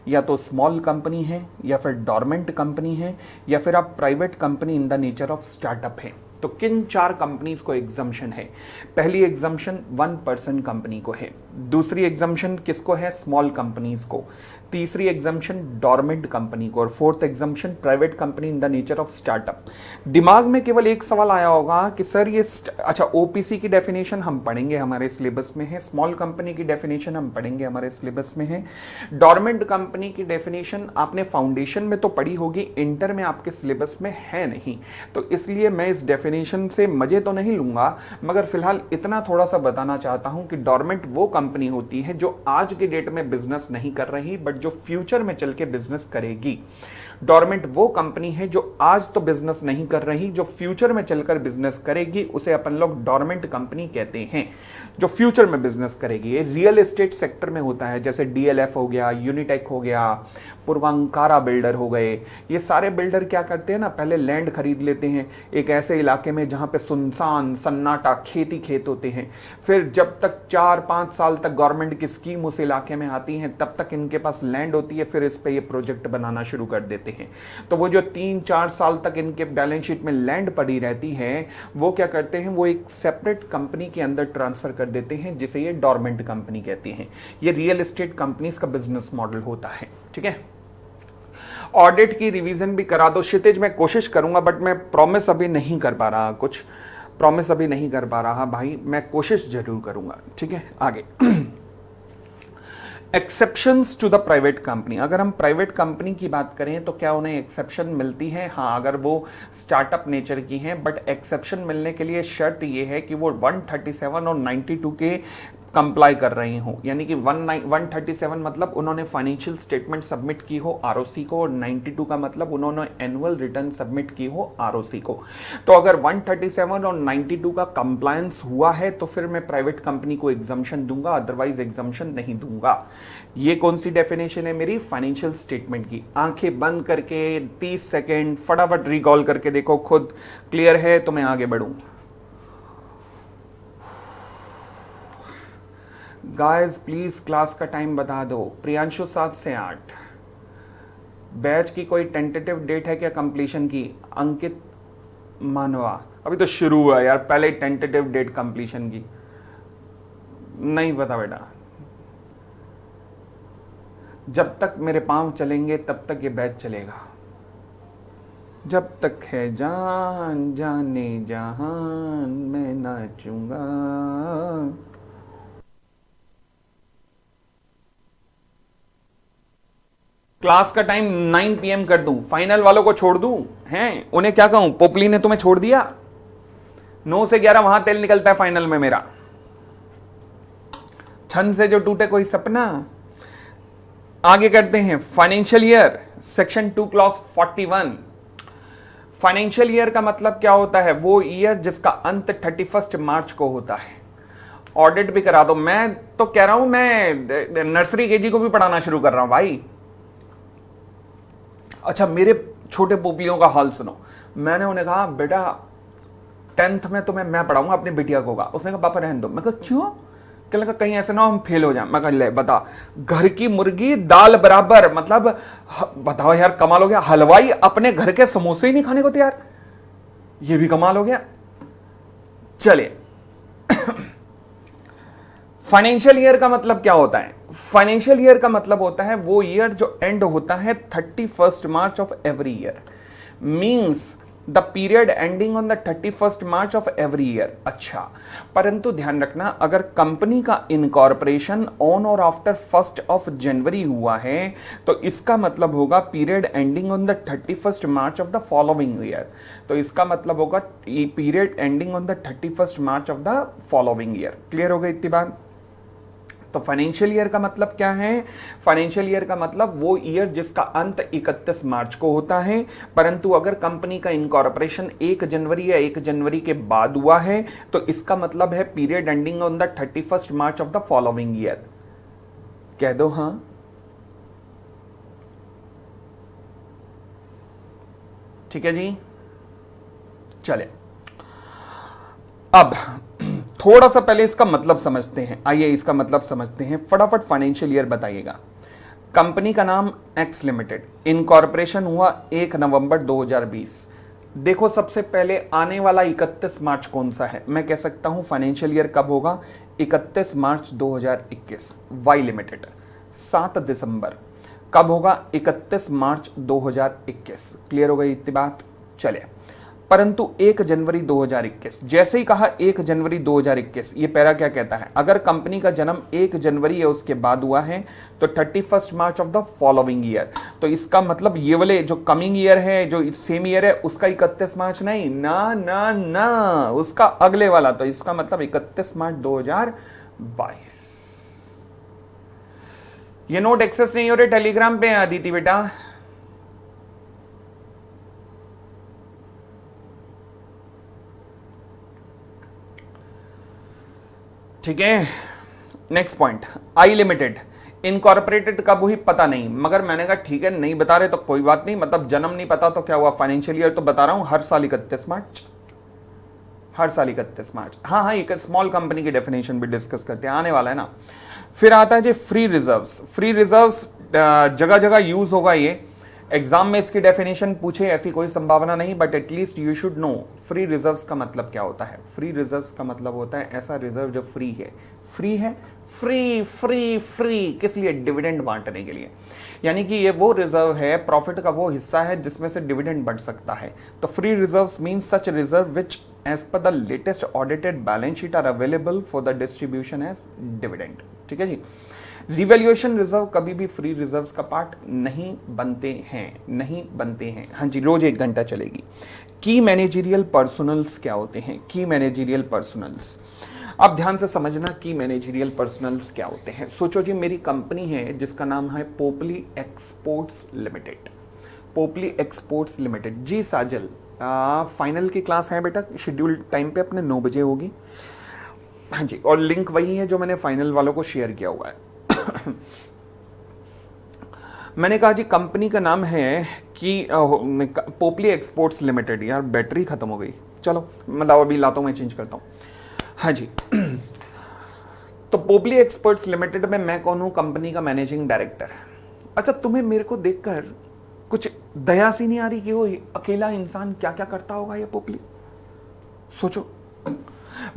या तो स्मॉल कंपनी है, या फिर डॉर्मेंट कंपनी है, या फिर आप private company in the nature of startup है, तो किन 4 कंपनीज को एग्जम्पशन है? पहली एग्जम्पशन 1% कंपनी को है, दूसरी एग्जम्पशन किसको है? स्मॉल कंपनीज को, तीसरी एग्जम्पशन डॉर्मेंट कंपनी को, और fourth exemption private company in the nature of startup. दिमाग में केवल एक सवाल आया होगा कि सर ये अच्छा ओपीसी की डेफिनेशन हम पढ़ेंगे, हमारे सिलेबस में है, स्मॉल कंपनी की डेफिनेशन हम पढ़ेंगे, हमारे सिलेबस में है, डॉर्मेंट कंपनी की डेफिनेशन आपने फाउंडेशन में तो पढ़ी होगी, इंटर में आपके सिलेबस में है नहीं, तो इसलिए मैं इस डेफिनेशन से मजे तो नहीं लूंगा, मगर फिलहाल इतना थोड़ा सा बताना चाहता हूं कि डॉर्मेंट वो कंपनी होती है जो आज के डेट में बिजनेस नहीं कर रही, बट जो फ्यूचर में चल के बिजनेस करेगी। डॉर्मेंट वो कंपनी है जो आज तो बिजनेस नहीं कर रही, जो फ्यूचर में चलकर बिजनेस करेगी, उसे अपन लोग डॉर्मेंट कंपनी कहते हैं, जो फ्यूचर में बिजनेस करेगी। ये रियल एस्टेट सेक्टर में होता है, जैसे डीएलएफ हो गया, यूनिटेक हो गया, पूर्वांकारा बिल्डर हो गए। ये सारे बिल्डर क्या करते हैं ना, पहले लैंड खरीद लेते हैं एक ऐसे इलाके में जहां पे सुनसान सन्नाटा खेती खेत होते हैं, फिर जब तक 4-5 साल तक गवर्नमेंट की स्कीम उस इलाके में आती है, तब तक इनके पास लैंड होती है, फिर इस पे ये प्रोजेक्ट बनाना शुरू कर देते हैं। तो वो जो 3-4 साल तक इनके बैलेंस शीट में लैंड पड़ी रहती है, वो क्या करते हैं, वो एक सेपरेट कंपनी के अंदर ट्रांसफर कर देते हैं, जिसे ये डॉर्मेंट कंपनी कहते हैं। ये रियल एस्टेट कंपनीज का बिजनेस मॉडल होता है। ठीक है, ऑडिट की रिवीजन भी करा दो क्षितिज, मैं कोशिश करूंगा, बट मैं प्रॉमिस अभी नहीं कर पा रहा, कुछ प्रॉमिस अभी नहीं कर पा रहा भाई, मैं कोशिश जरूर करूंगा। ठीक है, आगे exceptions to the private company. अगर हम प्राइवेट कंपनी की बात करें तो क्या उन्हें एक्सेप्शन मिलती है? हाँ, अगर वो स्टार्टअप नेचर की हैं, बट एक्सेप्शन मिलने के लिए शर्त ये है कि वो 137 और 92 के कंप्लाई कर रही हो, यानी कि 137 मतलब उन्होंने फाइनेंशियल स्टेटमेंट सबमिट की हो आरओसी को, और 92 का मतलब उन्होंने एनुअल रिटर्न सबमिट की हो आरओसी को। तो अगर 137 और 92 का कंप्लायंस हुआ है तो फिर मैं प्राइवेट कंपनी को एग्जम्पशन दूंगा, अदरवाइज एग्जम्पशन नहीं दूंगा। ये कौन सी डेफिनेशन है मेरी? फाइनेंशियल स्टेटमेंट की। आंखें बंद करके 30 सेकेंड फटाफट रिकॉल करके देखो, खुद क्लियर है तो मैं आगे बढ़ूं। गाइस प्लीज क्लास का टाइम बता दो। प्रियांशु 7 से 8। बैच की कोई टेंटेटिव डेट है क्या कंप्लीशन की? अंकित मानवा, अभी तो शुरू हुआ यार, पहले ही टेंटेटिव डेट कंप्लीशन की नहीं पता बेटा। जब तक मेरे पांव चलेंगे तब तक ये बैच चलेगा, जब तक है जान जाने जहान मैं नाचूंगा। क्लास का टाइम 9 PM कर दूं, फाइनल वालों को छोड़ दूं, हैं उन्हें क्या कहूं, पोपली ने तुम्हें छोड़ दिया। 9 से 11 वहां तेल निकलता है फाइनल में मेरा। छन से जो टूटे कोई सपना। आगे करते हैं financial year, section 2 clause 41। Financial year का मतलब क्या होता है, वो ईयर जिसका अंत 31 मार्च को होता है। ऑडिट भी करा दो, मैं तो कह रहा हूं मैं नर्सरी केजी को भी पढ़ाना शुरू कर रहा हूं भाई। अच्छा मेरे छोटे पोपलियों का हाल सुनो, मैंने उन्हें कहा बेटा 10th में तुम्हें मैं पढ़ाऊंगा अपनी बिटिया को होगा। उसने कहा पापा रहने दो। मैं कहा क्यों? कहने लगा कहीं ऐसे ना हम फेल हो जाए। मैं कहा ले बता, घर की मुर्गी दाल बराबर, मतलब बताओ यार कमाल हो गया। हलवाई अपने घर के समोसे ही नहीं खाने को तैयार, ये भी कमाल हो गया। चलिए फाइनेंशियल ईयर का मतलब क्या होता है? फाइनेंशियल ईयर का मतलब होता है वो ईयर जो एंड होता है 31 March of every year, means the period ending on the 31 March of every year. अच्छा, परंतु ध्यान रखना अगर कंपनी का इनकॉर्पोरेशन ऑन और आफ्टर 1 जनवरी हुआ है तो इसका मतलब होगा period ending on the 31 March of the following year. तो इसका मतलब होगा period ending on the 31 March of the following year. Clear हो गई इतनी बात? तो फाइनेंशियल ईयर का मतलब क्या है? फाइनेंशियल ईयर का मतलब वो ईयर जिसका अंत 31 मार्च को होता है, परंतु अगर कंपनी का इनकॉर्पोरेशन 1 जनवरी या 1 जनवरी के बाद हुआ है तो इसका मतलब है period ending on the 31 March of the following year. कह दो हां। ठीक है जी, चले अब थोड़ा सा पहले इसका मतलब समझते हैं। आइए इसका मतलब समझते हैं फटाफट। फाइनेंशियल ईयर बताइएगा। कंपनी का नाम एक्स लिमिटेड, इनकॉर्पोरेशन हुआ 1 नवंबर 2020। देखो सबसे पहले आने वाला 31 मार्च कौन सा है? मैं कह सकता हूं फाइनेंशियल ईयर कब होगा? 31 मार्च 2021। वाई लिमिटेड 7 दिसंबर कब होगा? 31 मार्च 2021। क्लियर हो गई इतनी बात? चले, परंतु 1 जनवरी 2021, जैसे ही कहा 1 जनवरी 2021, ये पैरा क्या कहता है? अगर कंपनी का जन्म 1 जनवरी या उसके बाद हुआ है तो 31 March of the following year. तो इसका मतलब ये वाले जो कमिंग ईयर है, जो सेम ईयर है, उसका 31 मार्च नहीं, ना ना ना, उसका अगले वाला। तो इसका मतलब 31 मार्च 2022। ये नोट एक्सेस नहीं हो रहे टेलीग्राम पे आदिति बेटा। ठीक है, नेक्स्ट पॉइंट, आई लिमिटेड इनकॉर्पोरेटेड कब हुई पता नहीं, मगर मैंने कहा ठीक है नहीं बता रहे तो कोई बात नहीं, मतलब जन्म नहीं पता तो क्या हुआ, फाइनेंशियल ईयर तो बता रहा हूं, हर साल 31 मार्च, हर साल 31 मार्च। हाँ हाँ, एक स्मॉल कंपनी की डेफिनेशन भी डिस्कस करते हैं, आने वाला है ना। फिर आता है जी फ्री रिजर्व्स। फ्री रिजर्व्स जगह जगह यूज होगा ये, एग्जाम में इसकी डेफिनेशन पूछे ऐसी कोई संभावना नहीं, but at least you should know free reserves का मतलब क्या होता है। फ्री रिजर्व्स का मतलब होता है ऐसा रिजर्व जो फ्री है। फ्री है, फ्री फ्री फ्री किस लिए? डिविडेंड बांटने के लिए। यानी कि ये वो रिजर्व है, प्रॉफिट का वो हिस्सा है जिसमें से डिविडेंड बढ़ सकता है। तो free reserves means such reserve which as per the latest audited balance sheet are available for the distribution as dividend. ठीक है जी। रिवैल्यूएशन रिजर्व कभी भी फ्री रिजर्व्स का पार्ट नहीं बनते हैं, नहीं बनते हैं। हाँ जी, रोज 1 घंटा चलेगी। की मैनेजरियल पर्सनल्स क्या होते हैं? की मैनेजरियल पर्सनल्स, अब ध्यान से समझना की मैनेजरियल पर्सनल्स क्या होते हैं। सोचो जी, मेरी कंपनी है जिसका नाम है Popli exports limited. Popli exports limited. जी साजल, फाइनल की क्लास है बेटा, शेड्यूल टाइम पे अपने 9 बजे होगी। हाँ जी, और लिंक वही है जो मैंने फाइनल वालों को शेयर किया हुआ है। मैंने कहा जी कंपनी का नाम है कि पोपली एक्सपोर्ट्स लिमिटेड। यार बैटरी खत्म हो गई, चलो मतलब अभी लाता हूं, मैं चेंज करता हूं। हाँ जी, तो पोपली एक्सपोर्ट्स लिमिटेड में मैं कौन हूं? कंपनी का मैनेजिंग डायरेक्टर। अच्छा, तुम्हें मेरे को देखकर कुछ दया सी नहीं आ रही कि वो अकेला इंसान क्या क्या करता होगा ये पोपली? सोचो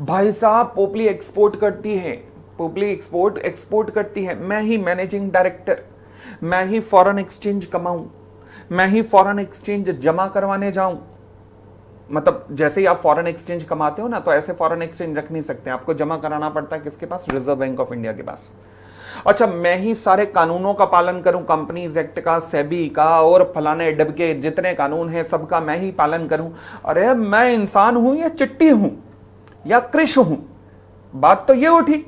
भाई साहब, पोपली एक्सपोर्ट करती है, पोपली एक्सपोर्ट करती है, मैं ही मैनेजिंग डायरेक्टर, मैं ही फॉरेन एक्सचेंज कमाऊं, मैं ही फॉरेन एक्सचेंज जमा करवाने जाऊं। मतलब जैसे ही आप फॉरेन एक्सचेंज कमाते हो ना, तो ऐसे फॉरेन एक्सचेंज रख नहीं सकते, आपको जमा कराना पड़ता है किसके पास? रिजर्व बैंक ऑफ इंडिया के पास। अच्छा, मैं ही सारे कानूनों का पालन करूं, कंपनीज एक्ट का, सेबी का और फलाने डब के जितने कानून हैं सबका मैं ही पालन करूं? अरे मैं इंसान हूं या चिट्टी हूं या कृष हूं? बात तो ये उठी।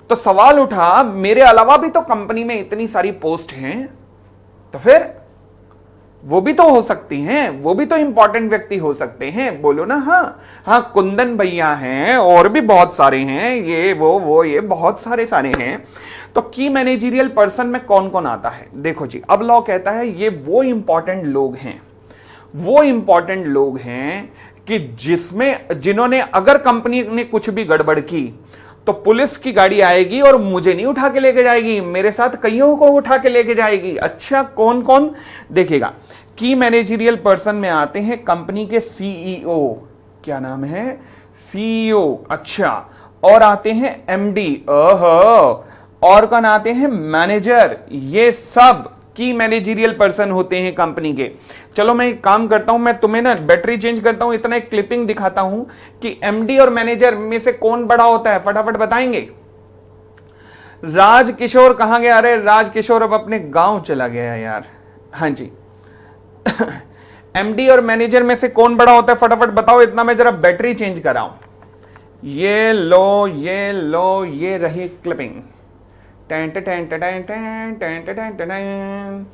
तो सवाल उठा, मेरे अलावा भी तो कंपनी में इतनी सारी पोस्ट हैं, तो फिर वो भी तो हो सकती हैं, वो भी तो इंपॉर्टेंट व्यक्ति हो सकते हैं। बोलो ना। हाँ हाँ, कुंदन भैया हैं और भी बहुत सारे हैं, ये वो ये बहुत सारे हैं। तो की मैनेजरियल पर्सन में कौन कौन आता है? देखो जी, अब लॉ कहता है ये वो इंपॉर्टेंट लोग हैं, वो इंपॉर्टेंट लोग हैं कि जिन्होंने, अगर कंपनी ने कुछ भी गड़बड़ की तो पुलिस की गाड़ी आएगी और मुझे नहीं उठा के लेके जाएगी, मेरे साथ कईयों को उठा के लेके जाएगी। अच्छा, कौन कौन देखेगा? की मैनेजरियल पर्सन में आते हैं कंपनी के सीईओ, क्या नाम है? सीईओ। अच्छा, और आते हैं एमडी, और कौन आते हैं? मैनेजर। ये सब की मैनेजरियल पर्सन होते हैं कंपनी के। चलो मैं एक काम करता हूं, मैं तुम्हें ना बैटरी चेंज करता हूं, इतना एक क्लिपिंग दिखाता हूं कि एमडी और मैनेजर में से कौन बड़ा होता है, फटाफट बताएंगे। राज किशोर कहां गया? अरे राज किशोर अब अपने गांव चला गया यार। हाँ जी। एमडी और मैनेजर में से कौन बड़ा होता है, फटाफट बताओ, इतना मैं जरा बैटरी चेंज कराऊं। ये लो, ये लो, ये रही क्लिपिंग। टें टें टें टें टें टें टें टें टें टें।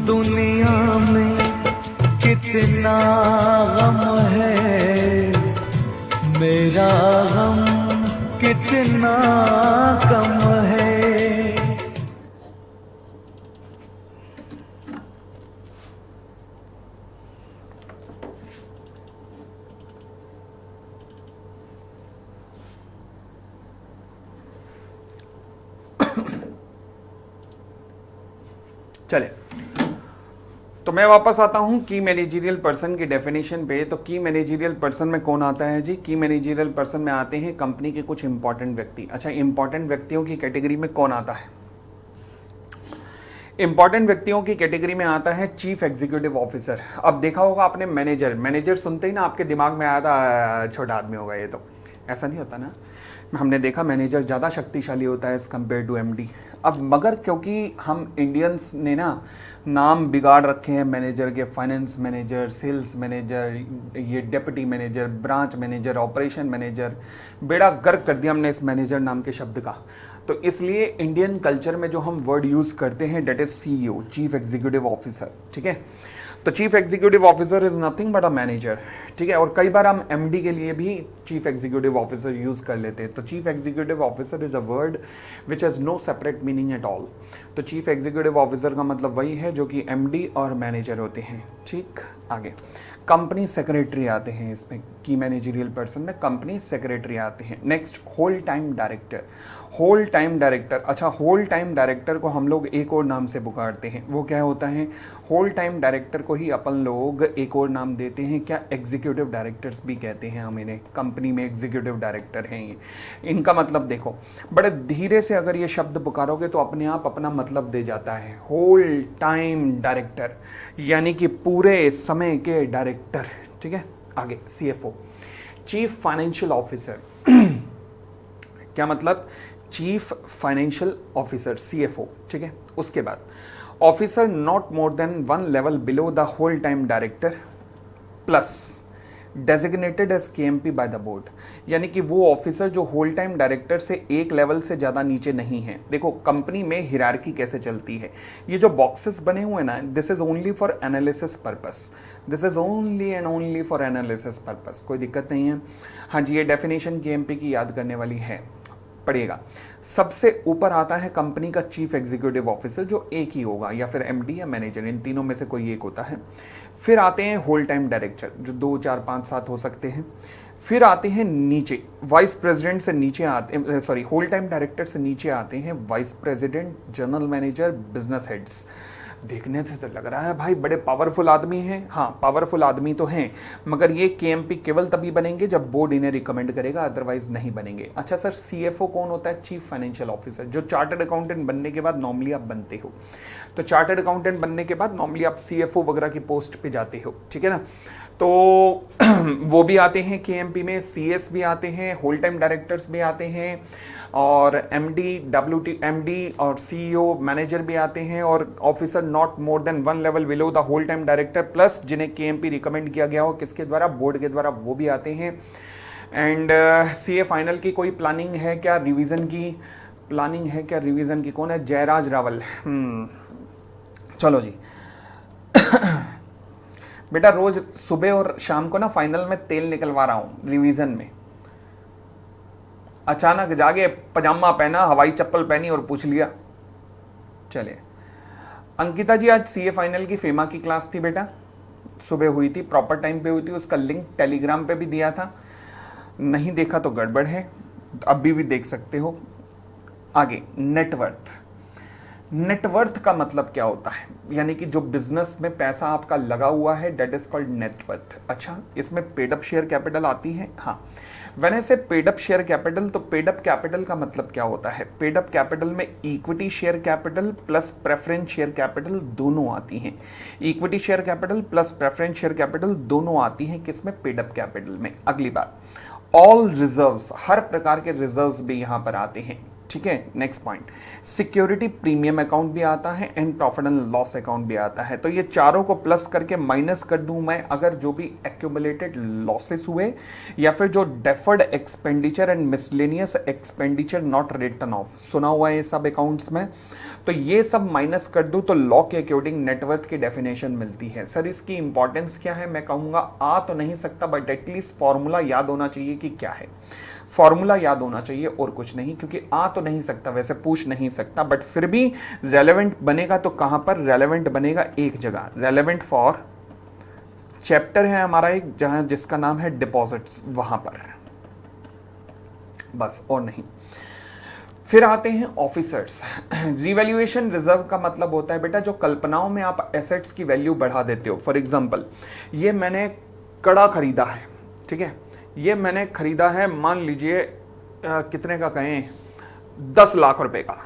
दुनिया में कितना गम है, मेरा गम कितना कम है। चले, तो मैं वापस आता हूं की मैनेजरियल पर्सन की डेफिनेशन पे। तो की मैनेजरियल पर्सन में कौन आता है जी? की मैनेजरियल पर्सन में आते हैं कंपनी के कुछ इंपॉर्टेंट व्यक्ति। अच्छा, इंपॉर्टेंट व्यक्तियों की कैटेगरी में कौन आता है? इंपॉर्टेंट व्यक्तियों की कैटेगरी में आता है चीफ एग्जीक्यूटिव ऑफिसर। अब देखा होगा आपने मैनेजर, मैनेजर सुनते ही ना आपके दिमाग में आया था छोटा आदमी होगा ये, तो ऐसा नहीं होता ना। हमने देखा मैनेजर ज़्यादा शक्तिशाली होता है एज़ कम्पेयर टू एमडी। अब मगर क्योंकि हम इंडियंस ने ना नाम बिगाड़ रखे हैं मैनेजर के, फाइनेंस मैनेजर, सेल्स मैनेजर, ये deputy manager, branch manager, operation manager, बेड़ा गर्क कर दिया हमने इस मैनेजर नाम के शब्द का। तो इसलिए इंडियन कल्चर में जो हम वर्ड यूज़ करते हैं that is CEO, chief executive officer. ठीक है, तो chief executive officer is nothing but a manager. ठीक है, और कई बार हम एमडी के लिए भी चीफ एग्जीक्यूटिव ऑफिसर यूज़ कर लेते हैं। तो chief executive officer is a word which has no separate meaning at all. तो चीफ एग्जीक्यूटिव ऑफिसर का मतलब वही है जो कि एमडी और मैनेजर होते हैं। ठीक, आगे कंपनी सेक्रेटरी आते हैं इसमें, की मैनेजरियल पर्सन में कंपनी सेक्रेटरी आते हैं। Next whole time director. Whole time director, अच्छा होल टाइम डायरेक्टर को हम लोग एक और नाम से पुकारते हैं, वो क्या होता है? होल टाइम डायरेक्टर को ही अपन लोग एक और नाम देते हैं, क्या? एग्जीक्यूटिव डायरेक्टर्स भी कहते हैं हम इन्हें। कंपनी में एग्जीक्यूटिव डायरेक्टर हैं ये। इनका मतलब देखो, बड़े धीरे से अगर ये शब्द पुकारोगे तो अपने आप अपना मतलब दे जाता है। होल टाइम डायरेक्टर यानी कि पूरे समय के डायरेक्टर। ठीक है, आगे सीएफओ, चीफ फाइनेंशियल ऑफिसर। क्या मतलब? Chief financial officer, CFO. ठीक है, उसके बाद officer not more than one level below the whole time director plus designated as KMP by the board, यानी कि वो ऑफिसर जो होल टाइम डायरेक्टर से एक लेवल से ज़्यादा नीचे नहीं है। देखो कंपनी में हिरार्की कैसे चलती है, ये जो बॉक्सेस बने हुए ना, this is only for analysis purpose, this is only and only for analysis purpose, कोई दिक्कत नहीं है। हाँ जी, ये डेफिनेशन केएमपी की याद करने वाली है, पड़ेगा। सबसे ऊपर आता है कंपनी का चीफ एग्जीक्यूटिव ऑफिसर जो एक ही होगा, या फिर एमडी या मैनेजर, इन तीनों में से कोई एक होता है। फिर आते हैं होल टाइम डायरेक्टर जो 2, 4, 5, 7 हो सकते हैं। फिर आते हैं नीचे वाइस प्रेसिडेंट से नीचे आते, सॉरी होल टाइम डायरेक्टर से नीचे आते हैं vice president, general manager, business heads. देखने से तो लग रहा है भाई बड़े पावरफुल आदमी हैं। हाँ, पावरफुल आदमी तो हैं, मगर ये केएमपी केवल तभी बनेंगे जब बोर्ड इन्हें रिकमेंड करेगा, अदरवाइज नहीं बनेंगे। अच्छा सर, सीएफओ कौन होता है? चीफ फाइनेंशियल ऑफिसर, जो चार्टर्ड अकाउंटेंट बनने के बाद नॉर्मली आप बनते हो। तो चार्टर्ड अकाउंटेंट बनने के बाद नॉर्मली आप सीएफओ वगैरह की पोस्ट पे जाते हो। ठीक है ना, तो वो भी आते हैं केएमपी में, सीएस भी आते हैं, होल टाइम डायरेक्टर्स भी आते हैं, और एमडी, डब्ल्यूटी, एमडी और सीईओ, मैनेजर भी आते हैं, और officer not more than one level below the whole time director plus जिन्हें केएमपी रिकमेंड किया गया हो, किसके द्वारा? बोर्ड के द्वारा, वो भी आते हैं। एंड सीए फाइनल की कोई प्लानिंग है क्या? रिवीजन की प्लानिंग है क्या? रिवीजन की कौन है? जयराज रावल। चलो जी बेटा, रोज सुबह और शाम को ना फाइनल में तेल निकलवा रहा हूं रिवीजन में। अचानक जागे, पजामा पहना, हवाई चप्पल पहनी और पूछ लिया। चलिए अंकिता जी, आज सीए फाइनल की फेमा की क्लास थी बेटा, सुबह हुई थी, प्रॉपर टाइम पे हुई थी, उसका लिंक टेलीग्राम पे भी दिया था, नहीं देखा तो गड़बड़ है, अभी भी देख सकते हो। आगे नेटवर्थ। नेटवर्थ का मतलब क्या होता है? यानी कि जो बिजनेस में पैसा आपका लगा हुआ है, डेट इज कॉल्ड नेटवर्थ। अच्छा, इसमें पेड अप शेयर कैपिटल आती है। हाँ, व्हेन आई से पेड अप शेयर कैपिटल, तो पेड अप कैपिटल का मतलब क्या होता है? पेड अप कैपिटल में equity share capital plus preference share capital दोनों आती हैं। Equity share capital plus preference share capital दोनों आती हैं किसमें? पेड अप कैपिटल में। अगली बात, ऑल रिजर्व्स, हर प्रकार के रिजर्व्स भी यहां पर आते हैं। ठीक है, next point, security premium account भी आता है and profit and loss account भी आता है। तो ये चारों को प्लस करके माइनस कर दूं मैं, अगर जो भी एक्यूमुलेटेड लॉसेस हुए या फिर जो deferred expenditure and miscellaneous expenditure not return of, सुना हुआ है ये सब अकाउंट्स में, तो ये सब माइनस कर दूं तो लॉ के अकॉर्डिंग नेटवर्थ की डेफिनेशन मिलती है। सर इसकी इंपॉर्टेंस क्या है? मैं कहूंगा आ तो नहीं सकता, बट एटलीस्ट फॉर्मूला याद होना चाहिए कि क्या है। फॉर्मूला याद होना चाहिए और कुछ नहीं, क्योंकि आ तो नहीं सकता, वैसे पूछ नहीं सकता, बट फिर भी रेलेवेंट बनेगा तो कहां पर रेलेवेंट बनेगा? एक जगह, रेलेवेंट फॉर चैप्टर है हमारा एक, जहां जिसका नाम है डिपॉजिट्स, वहां पर, बस और नहीं। फिर आते हैं ऑफिसर्स। रिवैल्यूएशन रिजर्व का मतलब होता है बेटा जो कल्पनाओं में आप एसेट्स की वैल्यू बढ़ा देते हो। फॉर एग्जांपल, ये मैंने कड़ा खरीदा है, ठीक है, ये मैंने खरीदा है, मान लीजिए कितने का कहें, 10 लाख रुपए का,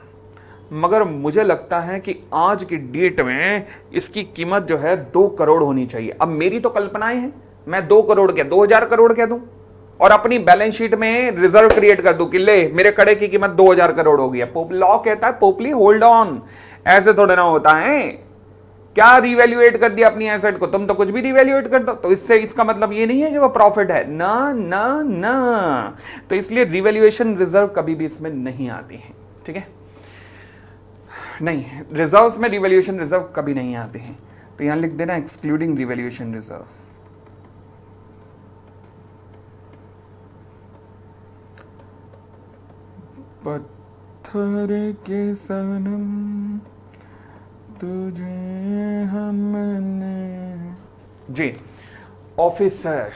मगर मुझे लगता है कि आज की डेट में इसकी कीमत जो है 2 करोड़ होनी चाहिए। अब मेरी तो कल्पनाएं हैं, मैं 2 करोड़ क्या 2000 करोड़ कह दूं और अपनी बैलेंस शीट में रिजर्व क्रिएट कर दूं कि ले मेरे कड़े की कीमत 2000 करोड़ होगी। लॉ कहता है पोपली होल्ड ऑन, ऐसे थोड़ा ना होता है। क्या रिवैल्यूएट कर दिया अपनी एसेट को, तुम तो कुछ भी रिवैल्यूएट कर दो, तो इससे इसका मतलब ये नहीं है कि वो प्रॉफिट है, ना ना ना। तो इसलिए रिवैल्यूएशन रिजर्व कभी भी इसमें नहीं आती है, ठीक है, नहीं, रिजर्व्स में रिवैल्यूएशन रिजर्व कभी नहीं आते हैं। तो यहां लिख देना एक्सक्लूडिंग रिवैल्यूएशन रिजर्व। पत्थर के सनम तुझे हमने जी। ऑफिसर,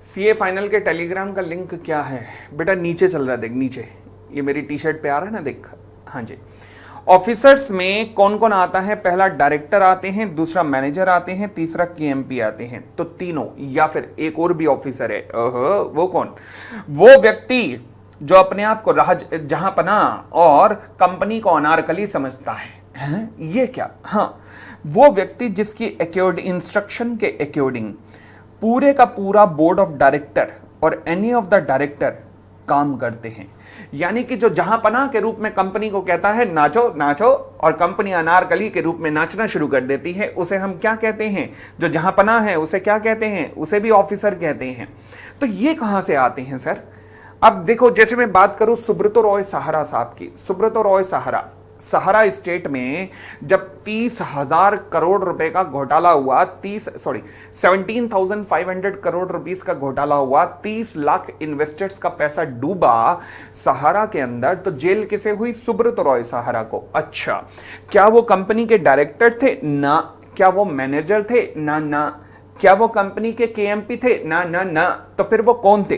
सीए फाइनल के टेलीग्राम का लिंक क्या है बेटा, नीचे चल रहा है, देख नीचे, ये मेरी टी शर्ट पे आ रहा है ना, देख, हाँ जी। ऑफिसर्स में कौन कौन आता है, पहला डायरेक्टर आते हैं, दूसरा मैनेजर आते हैं, तीसरा केएमपी आते हैं। तो तीनों, या फिर एक और भी ऑफिसर है, वो कौन, वो व्यक्ति जो अपने आप को जहां पना और कंपनी को अनारकली समझता है। ये क्या, हाँ, वो व्यक्ति जिसकी इंस्ट्रक्शन के अकॉर्डिंग पूरे का पूरा बोर्ड ऑफ डायरेक्टर और एनी ऑफ द डायरेक्टर काम करते हैं। यानी कि जो जहां पना के रूप में कंपनी को कहता है नाचो नाचो, और कंपनी अनारकली के रूप में नाचना शुरू कर देती है, उसे हम क्या कहते हैं, जो जहां पना है उसे क्या कहते हैं, उसे भी ऑफिसर कहते हैं। तो ये कहां से आते हैं सर। अब देखो, जैसे मैं बात करूं सुब्रतो रॉय सहारा साहब की, सुब्रतो रॉय सहारा स्टेट में जब 30,000 करोड़ रुपए का घोटाला हुआ, 17,500 करोड़ रुपीस का घोटाला हुआ, 30 लाख इन्वेस्टर्स का पैसा डूबा सहारा के अंदर, तो जेल किसे हुई, सुब्रतो रॉय सहारा को। अच्छा, क्या वो कंपनी के डायरेक्टर थे, ना। क्या वो मैनेजर थे, ना ना। क्या वो कंपनी के केएमपी थे, ना ना ना। तो फिर वो कौन थे,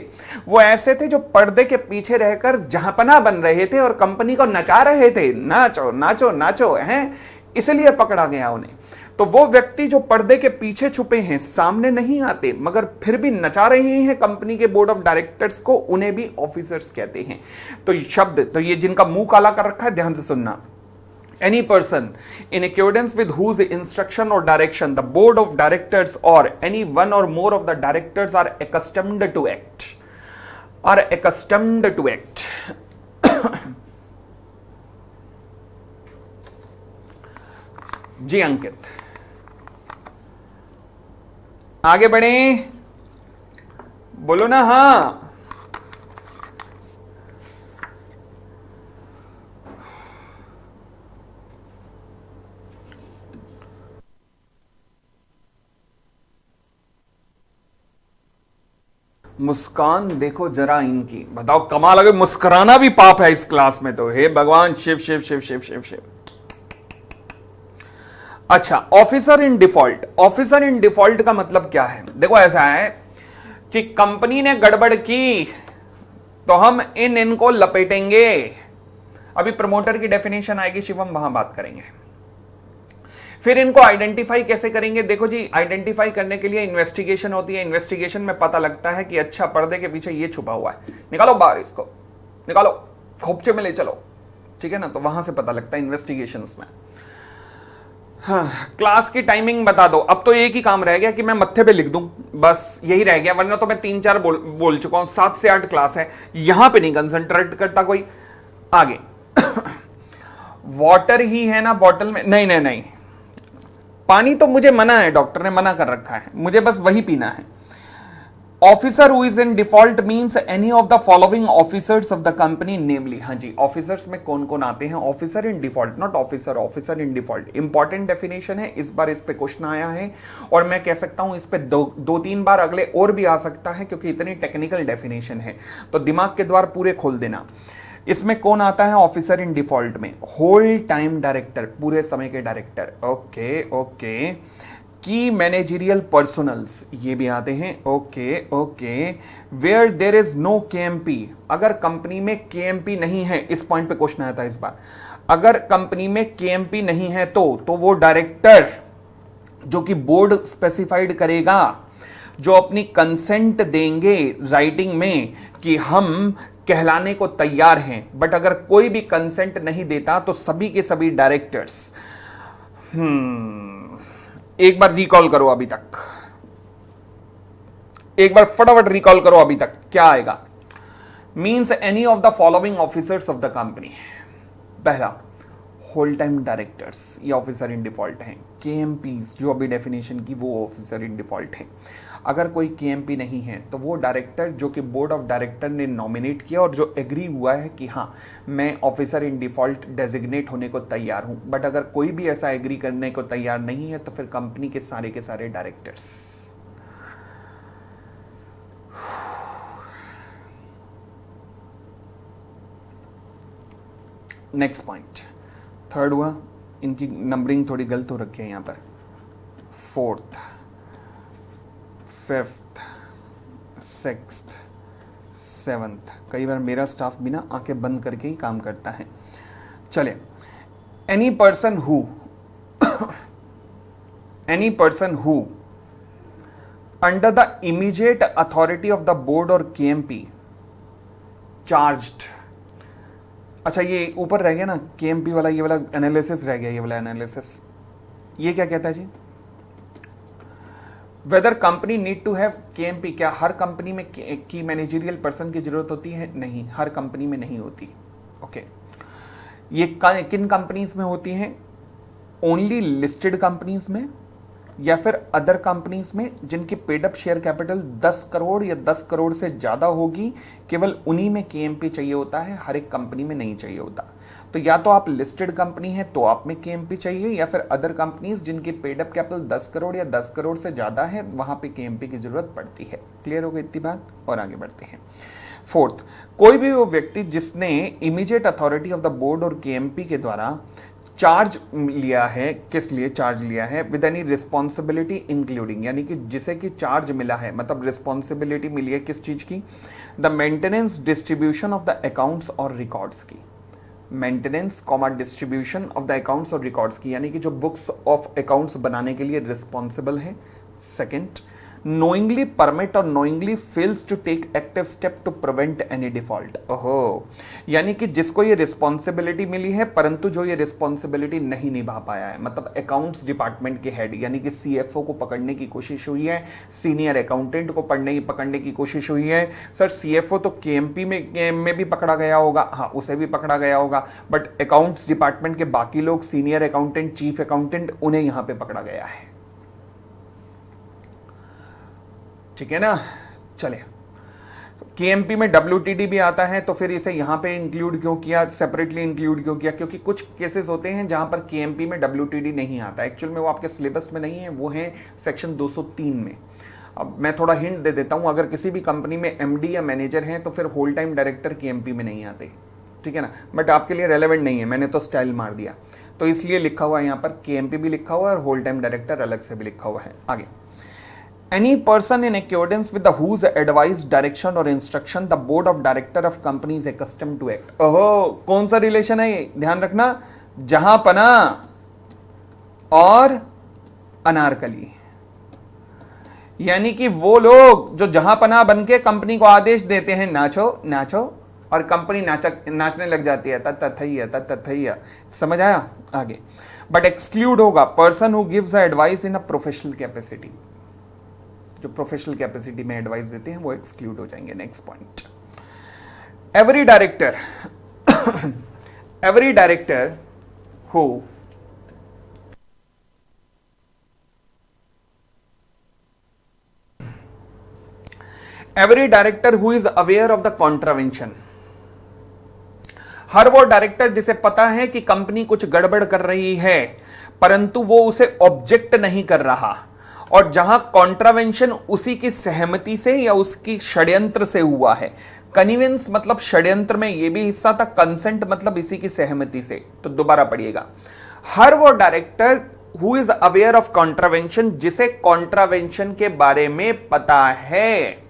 वो ऐसे थे जो पर्दे के पीछे रहकर जहांपना बन रहे थे और कंपनी को नचा रहे थे, नाचो नाचो नाचो, हैं, इसलिए पकड़ा गया उन्हें। तो वो व्यक्ति जो पर्दे के पीछे छुपे हैं, सामने नहीं आते, मगर फिर भी नचा रहे हैं कंपनी के बोर्ड ऑफ डायरेक्टर्स को, उन्हें भी ऑफिसर्स कहते हैं। तो शब्द, तो ये जिनका मुंह काला कर रखा है, ध्यान से सुनना। Any person in accordance with whose instruction or direction the board of directors or any one or more of the directors are accustomed to act. जी अंकित, आगे बढ़े, बोलो ना, हाँ। मुस्कान देखो जरा इनकी, बताओ कमाल, अगर मुस्कुराना भी पाप है इस क्लास में तो हे भगवान, शिव शिव शिव शिव शिव शिव। अच्छा, officer in default. Officer in default का मतलब क्या है, देखो ऐसा है कि कंपनी ने गड़बड़ की तो हम इनको लपेटेंगे। अभी प्रमोटर की डेफिनेशन आएगी शिवम, वहां बात करेंगे। फिर इनको आइडेंटिफाई कैसे करेंगे, देखो जी, आइडेंटिफाई करने के लिए इन्वेस्टिगेशन होती है। इन्वेस्टिगेशन में पता लगता है कि अच्छा पर्दे के पीछे ये छुपा हुआ है, निकालो बाहर, इसको निकालो, खोपचे में ले चलो, ठीक है ना। तो वहां से पता लगता है इन्वेस्टिगेशंस में। हाँ, क्लास की टाइमिंग बता दो। अब तो एक ही काम रह गया कि मैं मत्थे पे लिख दूं, बस यही रह गया, वरना तो मैं 3-4 बोल चुका हूं। 7 से 8 क्लास है, यहां पे नहीं कंसंट्रेट करता कोई। आगे वाटर ही है ना बॉटल में, नहीं नहीं नहीं, पानी तो मुझे मना है, डॉक्टर ने मना कर रखा है, मुझे बस वही पीना है। Officer who is in default means any of the following officers of the company namely. हाँ जी, ऑफिसर्स में कौन कौन आते हैं, officer in default, not officer, officer in default. Important definition है, इस बार इस पे क्वेश्चन आया है, और मैं कह सकता हूं इस पे 2-3 बार अगले और भी आ सकता है, क्योंकि इतनी टेक्निकल डेफिनेशन है। तो दिमाग के द्वार पूरे खोल देना। इसमें कौन आता है ऑफिसर इन डिफॉल्ट में, होल टाइम डायरेक्टर, पूरे समय के डायरेक्टर। ओके ओके, की मैनेजरियल पर्सनल्स ये भी आते हैं। Okay okay, where there is no KMP, अगर कंपनी में KMP नहीं है, इस पॉइंट पे क्वेश्चन आया था इस बार, अगर कंपनी में KMP नहीं है तो वो डायरेक्टर जो कि बोर्ड स्पेसिफाइड करेगा, जो अपनी कंसेंट देंगे राइटिंग में कि हम कहलाने को तैयार हैं, बट अगर कोई भी कंसेंट नहीं देता तो सभी के सभी डायरेक्टर्स, एक बार रिकॉल करो अभी तक, एक बार फटाफट रिकॉल करो अभी तक क्या आएगा। Means any of the following officers of the company. पहला, होल टाइम डायरेक्टर्स, ये ऑफिसर इन डिफॉल्ट हैं। KMPs जो अभी डेफिनेशन की, वो ऑफिसर इन डिफॉल्ट हैं। अगर कोई KMP नहीं है तो वो डायरेक्टर जो कि बोर्ड ऑफ डायरेक्टर ने नॉमिनेट किया और जो एग्री हुआ है कि हाँ मैं ऑफिसर इन डिफॉल्ट डेजिग्नेट होने को तैयार हूं, बट अगर कोई भी ऐसा एग्री करने को तैयार नहीं है तो फिर कंपनी के सारे डायरेक्टर्स। नेक्स्ट पॉइंट, थर्ड हुआ, इनकी नंबरिंग थोड़ी गलत हो रखी है यहां पर, 4th, 5th, 6th, 7th। कई बार मेरा स्टाफ भी ना आंखें बंद करके ही काम करता है। चले, any person who under the immediate authority of the board और KMP चार्ज्ड। अच्छा ये ऊपर रह गया ना KMP वाला, ये वाला एनालिसिस रह गया, ये वाला एनालिसिस। ये क्या कहता है जी, whether company need to have KMP, क्या हर कंपनी में की मैनेजरियल पर्सन की जरूरत होती है? नहीं, हर कंपनी में नहीं होती। ओके, ये किन कंपनीज में होती हैं? ओनली लिस्टेड कंपनीज में या फिर अदर कंपनीज में जिनकी paid up share capital 10 crore या 10 करोड़ से ज्यादा होगी, केवल उन्हीं में KMP चाहिए होता है, हर एक कंपनी में नहीं चाहिए होता। तो या तो आप लिस्टेड कंपनी है तो आप में KMP चाहिए, या फिर अदर कंपनीज जिनकी पेड अप कैपिटल 10 करोड़ या 10 करोड़ से ज्यादा है, वहां पे KMP की जरूरत पड़ती है। क्लियर हो गई इतनी बात? और आगे बढ़ते हैं। 4th, कोई भी वो व्यक्ति जिसने immediate authority of the board और KMP के द्वारा चार्ज लिया है, किस लिए चार्ज लिया है? विद एनी रिस्पॉन्सिबिलिटी इंक्लूडिंग, यानी कि जिसे कि चार्ज मिला है, मतलब रिस्पॉन्सिबिलिटी मिली है किस चीज की? The maintenance distribution of the accounts और रिकॉर्ड्स की। Maintenance comma distribution of the accounts और रिकॉर्ड्स की, यानी कि जो बुक्स ऑफ अकाउंट्स बनाने के लिए रिस्पॉन्सिबल है। सेकेंड, knowingly permit और knowingly fails to take active step to prevent any default। ओहो, यानी कि जिसको ये रिस्पॉन्सिबिलिटी मिली है परंतु जो ये रिस्पॉन्सिबिलिटी नहीं निभा पाया है, मतलब अकाउंट्स डिपार्टमेंट के हेड यानी कि CFO को पकड़ने की कोशिश हुई है, सीनियर अकाउंटेंट को पकड़ने की कोशिश हुई है। सर CFO तो KMP में भी पकड़ा गया होगा, हाँ उसे भी पकड़ा गया होगा, बट अकाउंट्स डिपार्टमेंट के बाकी लोग, सीनियर अकाउंटेंट, चीफ अकाउंटेंट, उन्हें यहां पे पकड़ा गया है। ठीक है ना? चले, KMP में WTD भी आता है, तो फिर इसे यहां पे इंक्लूड क्यों किया, सेपरेटली इंक्लूड क्यों किया? क्योंकि कुछ केसेस होते हैं जहां पर KMP में WTD नहीं आता। एक्चुअल में वो आपके सिलेबस में नहीं है, वो है सेक्शन 203 में। अब मैं थोड़ा हिंट दे देता हूं, अगर किसी भी कंपनी में MD या मैनेजर हैं तो फिर होल टाइम डायरेक्टर KMP में नहीं आते, ठीक है ना? बट आपके लिए रेलेवेंट नहीं है, मैंने तो स्टाइल मार दिया, तो इसलिए लिखा हुआ है यहाँ पर KMP भी लिखा हुआ है और होल टाइम डायरेक्टर अलग से भी लिखा हुआ है। आगे, any person in accordance with the whose advice, direction or instruction the board of director of company is accustomed to act। ओहो, कौन सा रिलेशन है ये? ध्यान रखना, जहां पना और अनारकली, यानी कि वो लोग जो जहां पना बन के कंपनी को आदेश देते हैं नाचो नाचो, और कंपनी नाचने लग जाती है, तथैया। समझ आया? आगे, बट एक्सक्लूड होगा person who gives advice in a professional capacity, जो प्रोफेशनल कैपेसिटी में एडवाइस देते हैं वो एक्सक्लूड हो जाएंगे। Next point, every director who is aware of the contravention, हर वो डायरेक्टर जिसे पता है कि कंपनी कुछ गड़बड़ कर रही है परंतु वो उसे ऑब्जेक्ट नहीं कर रहा, और जहां कॉन्ट्रावेंशन उसी की सहमति से या उसकी षड्यंत्र से हुआ है। कन्विंस मतलब षड्यंत्र में ये भी हिस्सा था, कंसेंट मतलब इसी की सहमति से। तो दोबारा पढ़िएगा, हर वो director who is aware of contravention, जिसे कॉन्ट्रावेंशन के बारे में पता है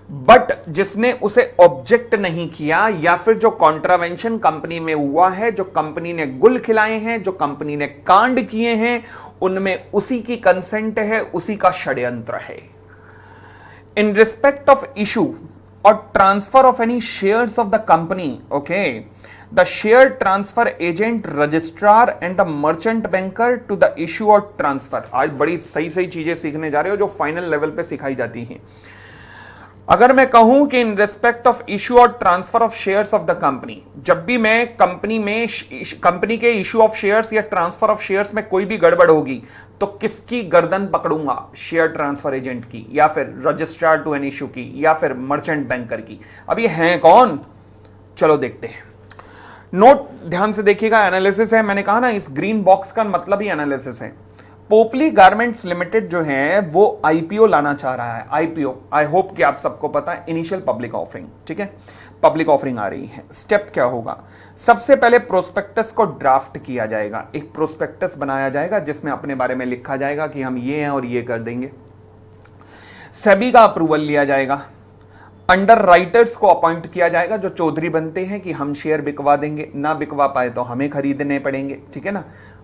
बट जिसने उसे ऑब्जेक्ट नहीं किया, या फिर जो कॉन्ट्रावेंशन कंपनी में हुआ है, जो कंपनी ने गुल खिलाए हैं, जो कंपनी ने कांड किए हैं, उनमें उसी की कंसेंट है, उसी का षड्यंत्र है। इन रिस्पेक्ट ऑफ इशू और transfer of any shares of the company, okay, the share transfer agent, registrar and the merchant banker to the issue और ट्रांसफर। आज बड़ी सही सही चीजें सीखने जा रहे हो जो फाइनल लेवल पे सिखाई जाती हैं। अगर मैं कहूं कि इन रिस्पेक्ट ऑफ इशू और transfer of shares of the company, जब भी मैं कंपनी के इशू ऑफ शेयर्स या ट्रांसफर ऑफ शेयर्स में कोई भी गड़बड़ होगी तो किसकी गर्दन पकड़ूंगा? शेयर ट्रांसफर एजेंट की, या फिर रजिस्ट्रार टू एन इशू की, या फिर मर्चेंट बैंकर की। अब ये हैं कौन? चलो देखते हैं। नोट ध्यान से देखिएगा, एनालिसिस है। मैंने कहा ना इस ग्रीन बॉक्स का मतलब ही एनालिसिस है। पोपली गारमेंट्स लिमिटेड जो है वो आईपीओ लाना चाह रहा है। आईपीओ, आई होप कि आप सबको पता है, इनिशियल पब्लिक ऑफरिंग, ठीक है। पब्लिक ऑफरिंग आ रही है। स्टेप क्या होगा? सबसे पहले प्रोस्पेक्टस को ड्राफ्ट किया जाएगा। एक प्रोस्पेक्टस बनाया जाएगा जिसमें अपने बारे में लिखा जाएगा कि हम ये हैं और ये कर देंगे। सेबी का अप्रूवल लिया जाएगा। अंडर राइटर्स को अपॉइंट किया जाएगा जो चौधरी बनते हैं कि हम शेयर बिकवा देंगे, ना बिकवा पाए तो हमें खरीदने पड़ेंगे, ठीक है ना।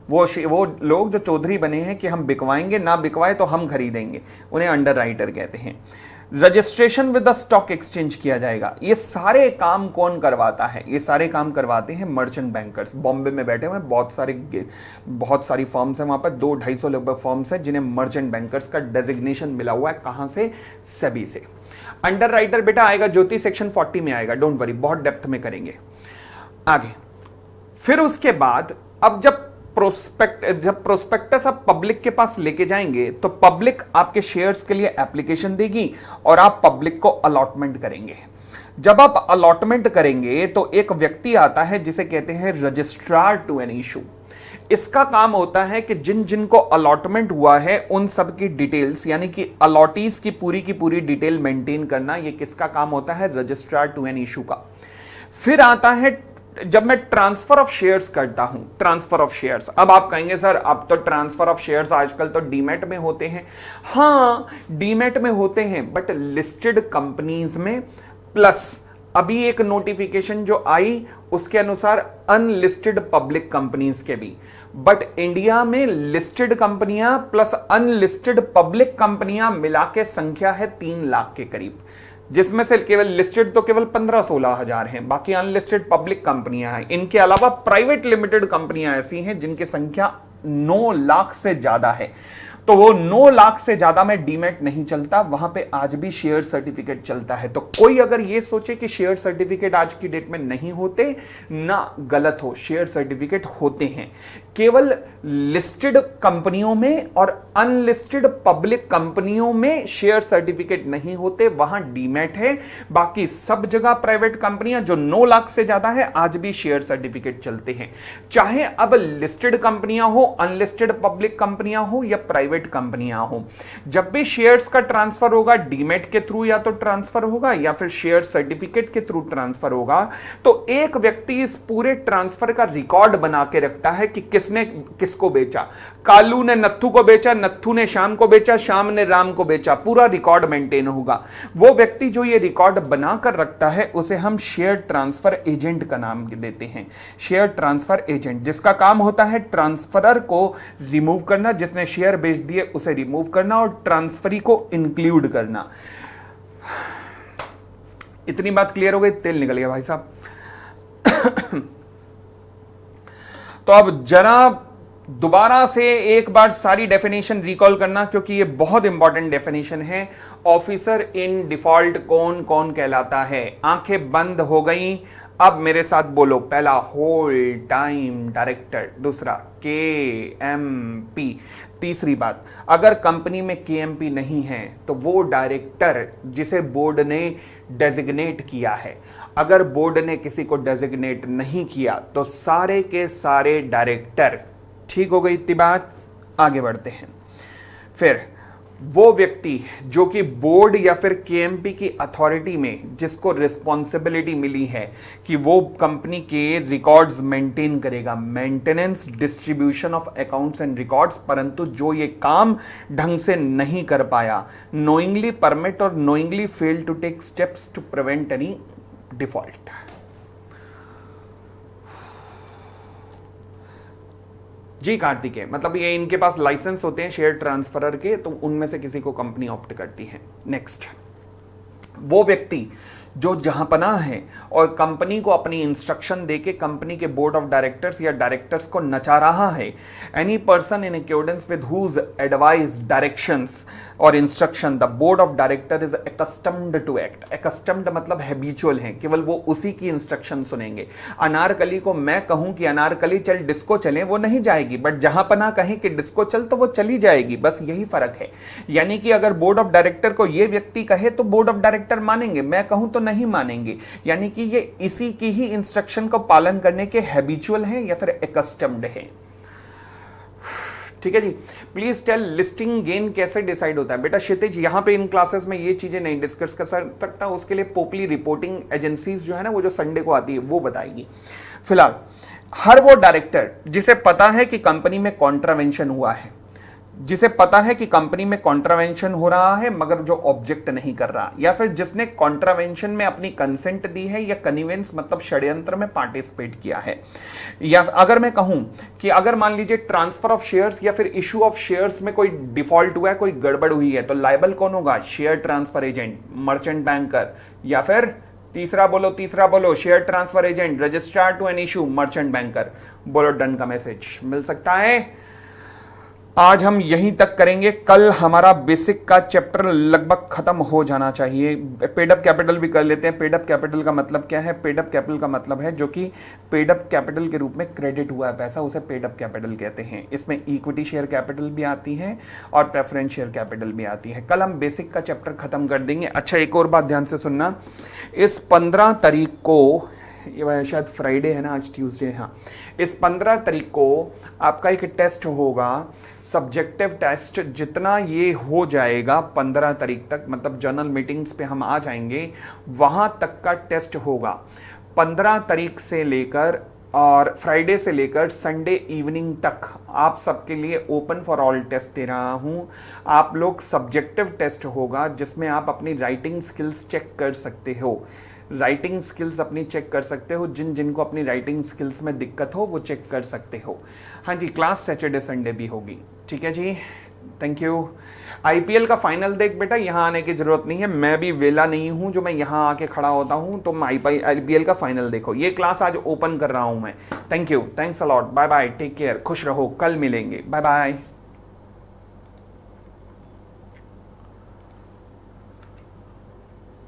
वो लोग जो चौधरी बने हैं कि हम बिकवाएंगे, ना बिकवाए तो हम खरीदेंगे, उन्हें अंडर राइटर कहते हैं। Registration with the stock exchange किया जाएगा। ये सारे काम कौन करवाता है? ये सारे काम करवाते हैं मर्चेंट बैंकर्स। बॉम्बे में बैठे हुए बहुत सारी फर्म्स हैं वहां पर, 200-250 लगभग फर्म्स हैं जिन्हें मर्चेंट बैंकर्स का डेजिग्नेशन मिला हुआ है। कहां से? सेबी से। अंडर राइटर बेटा आएगा ज्योति, सेक्शन 40 में आएगा, डोंट वरी, बहुत डेप्थ में करेंगे आगे। फिर उसके बाद अब जब प्रोस्पेक्टस आप पब्लिक के पास लेके जाएंगे तो पब्लिक आपके शेयर्स के लिए एप्लीकेशन देगी और आप पब्लिक को अलॉटमेंट करेंगे। जब आप अलॉटमेंट करेंगे तो एक व्यक्ति आता है जिसे कहते हैं रजिस्ट्रार टू एन इशू। इसका काम होता है कि जिन जिनको अलॉटमेंट हुआ है उन सब की डिटेल्स, यानी कि अलॉटीज की पूरी डिटेल मेंटेन करना, ये किसका काम होता है? रजिस्ट्रार टू एन इशू का। फिर आता है जब मैं ट्रांसफर ऑफ शेयर्स करता हूं, ट्रांसफर ऑफ शेयर्स। अब आप कहेंगे सर अब तो ट्रांसफर ऑफ शेयर्स आजकल तो डीमैट में होते हैं। हां, डीमैट में होते हैं बट लिस्टेड कंपनीज में, प्लस अभी एक नोटिफिकेशन जो आई उसके अनुसार अनलिस्टेड पब्लिक कंपनीज के भी। बट इंडिया में लिस्टेड कंपनियां प्लस अनलिस्टेड पब्लिक कंपनियां मिला के संख्या है 3 लाख के करीब, जिसमें से केवल लिस्टेड तो केवल 15-16 हजार हैं, बाकी अनलिस्टेड पब्लिक कंपनियां हैं। इनके अलावा प्राइवेट लिमिटेड कंपनियां ऐसी हैं जिनकी संख्या 9 लाख से ज्यादा है। तो वो 9 लाख से ज्यादा में डीमैट नहीं चलता, वहां पे आज भी शेयर सर्टिफिकेट चलता है। तो कोई अगर ये सोचे कि शेयर सर्टिफिकेट आज की डेट में नहीं होते, ना, गलत हो, शेयर सर्टिफिकेट होते हैं। केवल लिस्टेड कंपनियों में और अनलिस्टेड पब्लिक कंपनियों में शेयर सर्टिफिकेट नहीं होते, वहां डीमैट है। बाकी सब जगह प्राइवेट कंपनियां जो 9 लाख से ज्यादा है आज भी शेयर सर्टिफिकेट चलते हैं। चाहे अब लिस्टेड कंपनियां हो, अनलिस्टेड पब्लिक कंपनियां हो या प्राइवेट कंपनियां हो, जब भी शेयर्स का ट्रांसफर होगा डीमैट के थ्रू या तो ट्रांसफर होगा या फिर शेयर सर्टिफिकेट के थ्रू ट्रांसफर होगा, तो एक व्यक्ति इस पूरे ट्रांसफर का रिकॉर्ड बना के रखता है कि किसने किसको बेचा। कालू ने नत्थू को बेचा, नत्थू ने श्याम को बेचा, श्याम ने राम को बेचा, पूरा रिकॉर्ड मेंटेन होगा। वो व्यक्ति जो ये रिकॉर्ड बनाकर रखता है उसे हम शेयर ट्रांसफर एजेंट का नाम देते हैं। शेयर ट्रांसफर एजेंट, जिसका काम होता है ट्रांसफरर को रिमूव करना, जिसने शेयर बेच दिए उसे रिमूव करना और ट्रांसफरी को इंक्लूड करना। इतनी बात क्लियर हो गई? तेल निकल गया भाई साहब। तो अब जरा दोबारा से एक बार सारी डेफिनेशन रिकॉल करना, क्योंकि ये बहुत इंपॉर्टेंट डेफिनेशन है। ऑफिसर इन डिफॉल्ट कौन कौन कहलाता है? आंखें बंद हो गई, अब मेरे साथ बोलो। पहला होल टाइम डायरेक्टर, दूसरा KMP। तीसरी बात, अगर कंपनी में KMP नहीं है तो वो डायरेक्टर जिसे बोर्ड ने डेजिग्नेट किया है। अगर बोर्ड ने किसी को डेजिग्नेट नहीं किया तो सारे के सारे डायरेक्टर। ठीक हो गई इतनी बात? आगे बढ़ते हैं। फिर वो व्यक्ति जो कि बोर्ड या फिर केएमपी की अथॉरिटी में जिसको रिस्पॉन्सिबिलिटी मिली है कि वो कंपनी के रिकॉर्ड्स मेंटेन करेगा, maintenance distribution of accounts and records, परंतु जो ये काम ढंग से नहीं कर पाया, knowingly permit or knowingly fail to take steps to prevent any default. जी कार्तिकेय, मतलब ये इनके पास लाइसेंस होते हैं शेयर ट्रांसफरर के, तो उनमें से किसी को कंपनी ऑप्ट करती है। नेक्स्ट, वो व्यक्ति जो जहांपना है और कंपनी को अपनी इंस्ट्रक्शन देके कंपनी के बोर्ड ऑफ डायरेक्टर्स या डायरेक्टर्स को नचा रहा है। Any person in accordance with whose advice, directions or instruction the board of director is accustomed to act. Accustomed मतलब हैबिचुअल है, केवल वो उसी की इंस्ट्रक्शन सुनेंगे। अनारकली को मैं कहूं कि अनारकली चल डिस्को चले, वो नहीं जाएगी, बट जहांपना कहे कि डिस्को चल तो वो चली जाएगी, बस यही फर्क है। यानी कि अगर बोर्ड ऑफ डायरेक्टर को ये व्यक्ति कहे तो बोर्ड ऑफ डायरेक्टर मानेंगे, मैं कहूं तो नहीं मानेंगे। यानी कि ये इसी की ही इंस्ट्रक्शन को पालन करने के हैबिचुअल हैं या फिर एकस्टम्ड हैं। ठीक है जी। प्लीज टेल लिस्टिंग गेन कैसे डिसाइड होता है। बेटा क्षितिज, यहां पे इन क्लासेस में ये चीजें नहीं डिस्कस कर सकता, उसके लिए पोपली रिपोर्टिंग एजेंसीज जो है ना, वो जो संडे को आती है वो बताएगी। फिलहाल हर वो डायरेक्टर जिसे पता है कि कंपनी में कॉन्ट्रावेंशन हुआ है, जिसे पता है कि कंपनी में कॉन्ट्रावेंशन हो रहा है मगर जो ऑब्जेक्ट नहीं कर रहा, या फिर जिसने कॉन्ट्रावेंशन में अपनी कंसेंट दी है या कन्विंस मतलब षड्यंत्र में पार्टिसिपेट किया है, या अगर मैं कहूं कि अगर मान लीजिए ट्रांसफर ऑफ शेयर्स या फिर इशू ऑफ शेयर्स में कोई डिफॉल्ट हुआ है, कोई गड़बड़ हुई है, तो लायबल कौन होगा? Share transfer agent, merchant banker, या फिर तीसरा बोलो, share transfer agent, registrar to an issue, merchant banker. बोलो डन का मैसेज मिल सकता है। आज हम यहीं तक करेंगे, कल हमारा बेसिक का चैप्टर लगभग खत्म हो जाना चाहिए। पेड अप कैपिटल भी कर लेते हैं। पेड अप कैपिटल का मतलब क्या है? पेड अप कैपिटल का मतलब है जो कि पेड अप कैपिटल के रूप में क्रेडिट हुआ है पैसा, उसे पेड अप कैपिटल कहते हैं। इसमें इक्विटी शेयर कैपिटल भी आती है और प्रेफरेंस शेयर कैपिटल भी आती है। कल हम बेसिक का चैप्टर खत्म कर देंगे। अच्छा, एक और बात ध्यान से सुनना, इस 15 तारीख को, ये शायद फ्राइडे है ना, आज ट्यूसडे, हाँ, इस 15 तारीख को आपका एक टेस्ट होगा, सब्जेक्टिव टेस्ट। जितना ये हो जाएगा 15 तारीख तक, मतलब जर्नल मीटिंग्स पे हम आ जाएंगे, वहां तक का टेस्ट होगा। 15 तारीख से लेकर और फ्राइडे से लेकर संडे इवनिंग तक आप सबके लिए ओपन फॉर ऑल टेस्ट दे रहा हूं। आप लोग सब्जेक्टिव टेस्ट होगा जिसमें आप अपनी राइटिंग स्किल्स चेक कर सकते हो। राइटिंग स्किल्स अपनी चेक कर सकते हो, जिनको अपनी राइटिंग स्किल्स में दिक्कत हो वो चेक कर सकते हो। हाँ जी, क्लास सैटरडे संडे भी होगी। ठीक है जी, थैंक यू। आईपीएल का फाइनल देख बेटा, यहाँ आने की जरूरत नहीं है, मैं भी वेला नहीं हूँ जो मैं यहाँ आके खड़ा होता हूँ। तो आईपीएल का फाइनल देखो, ये क्लास आज ओपन कर रहा हूँ मैं। Thank you, thanks a lot, bye bye, take care, खुश रहो, कल मिलेंगे, बाय बाय।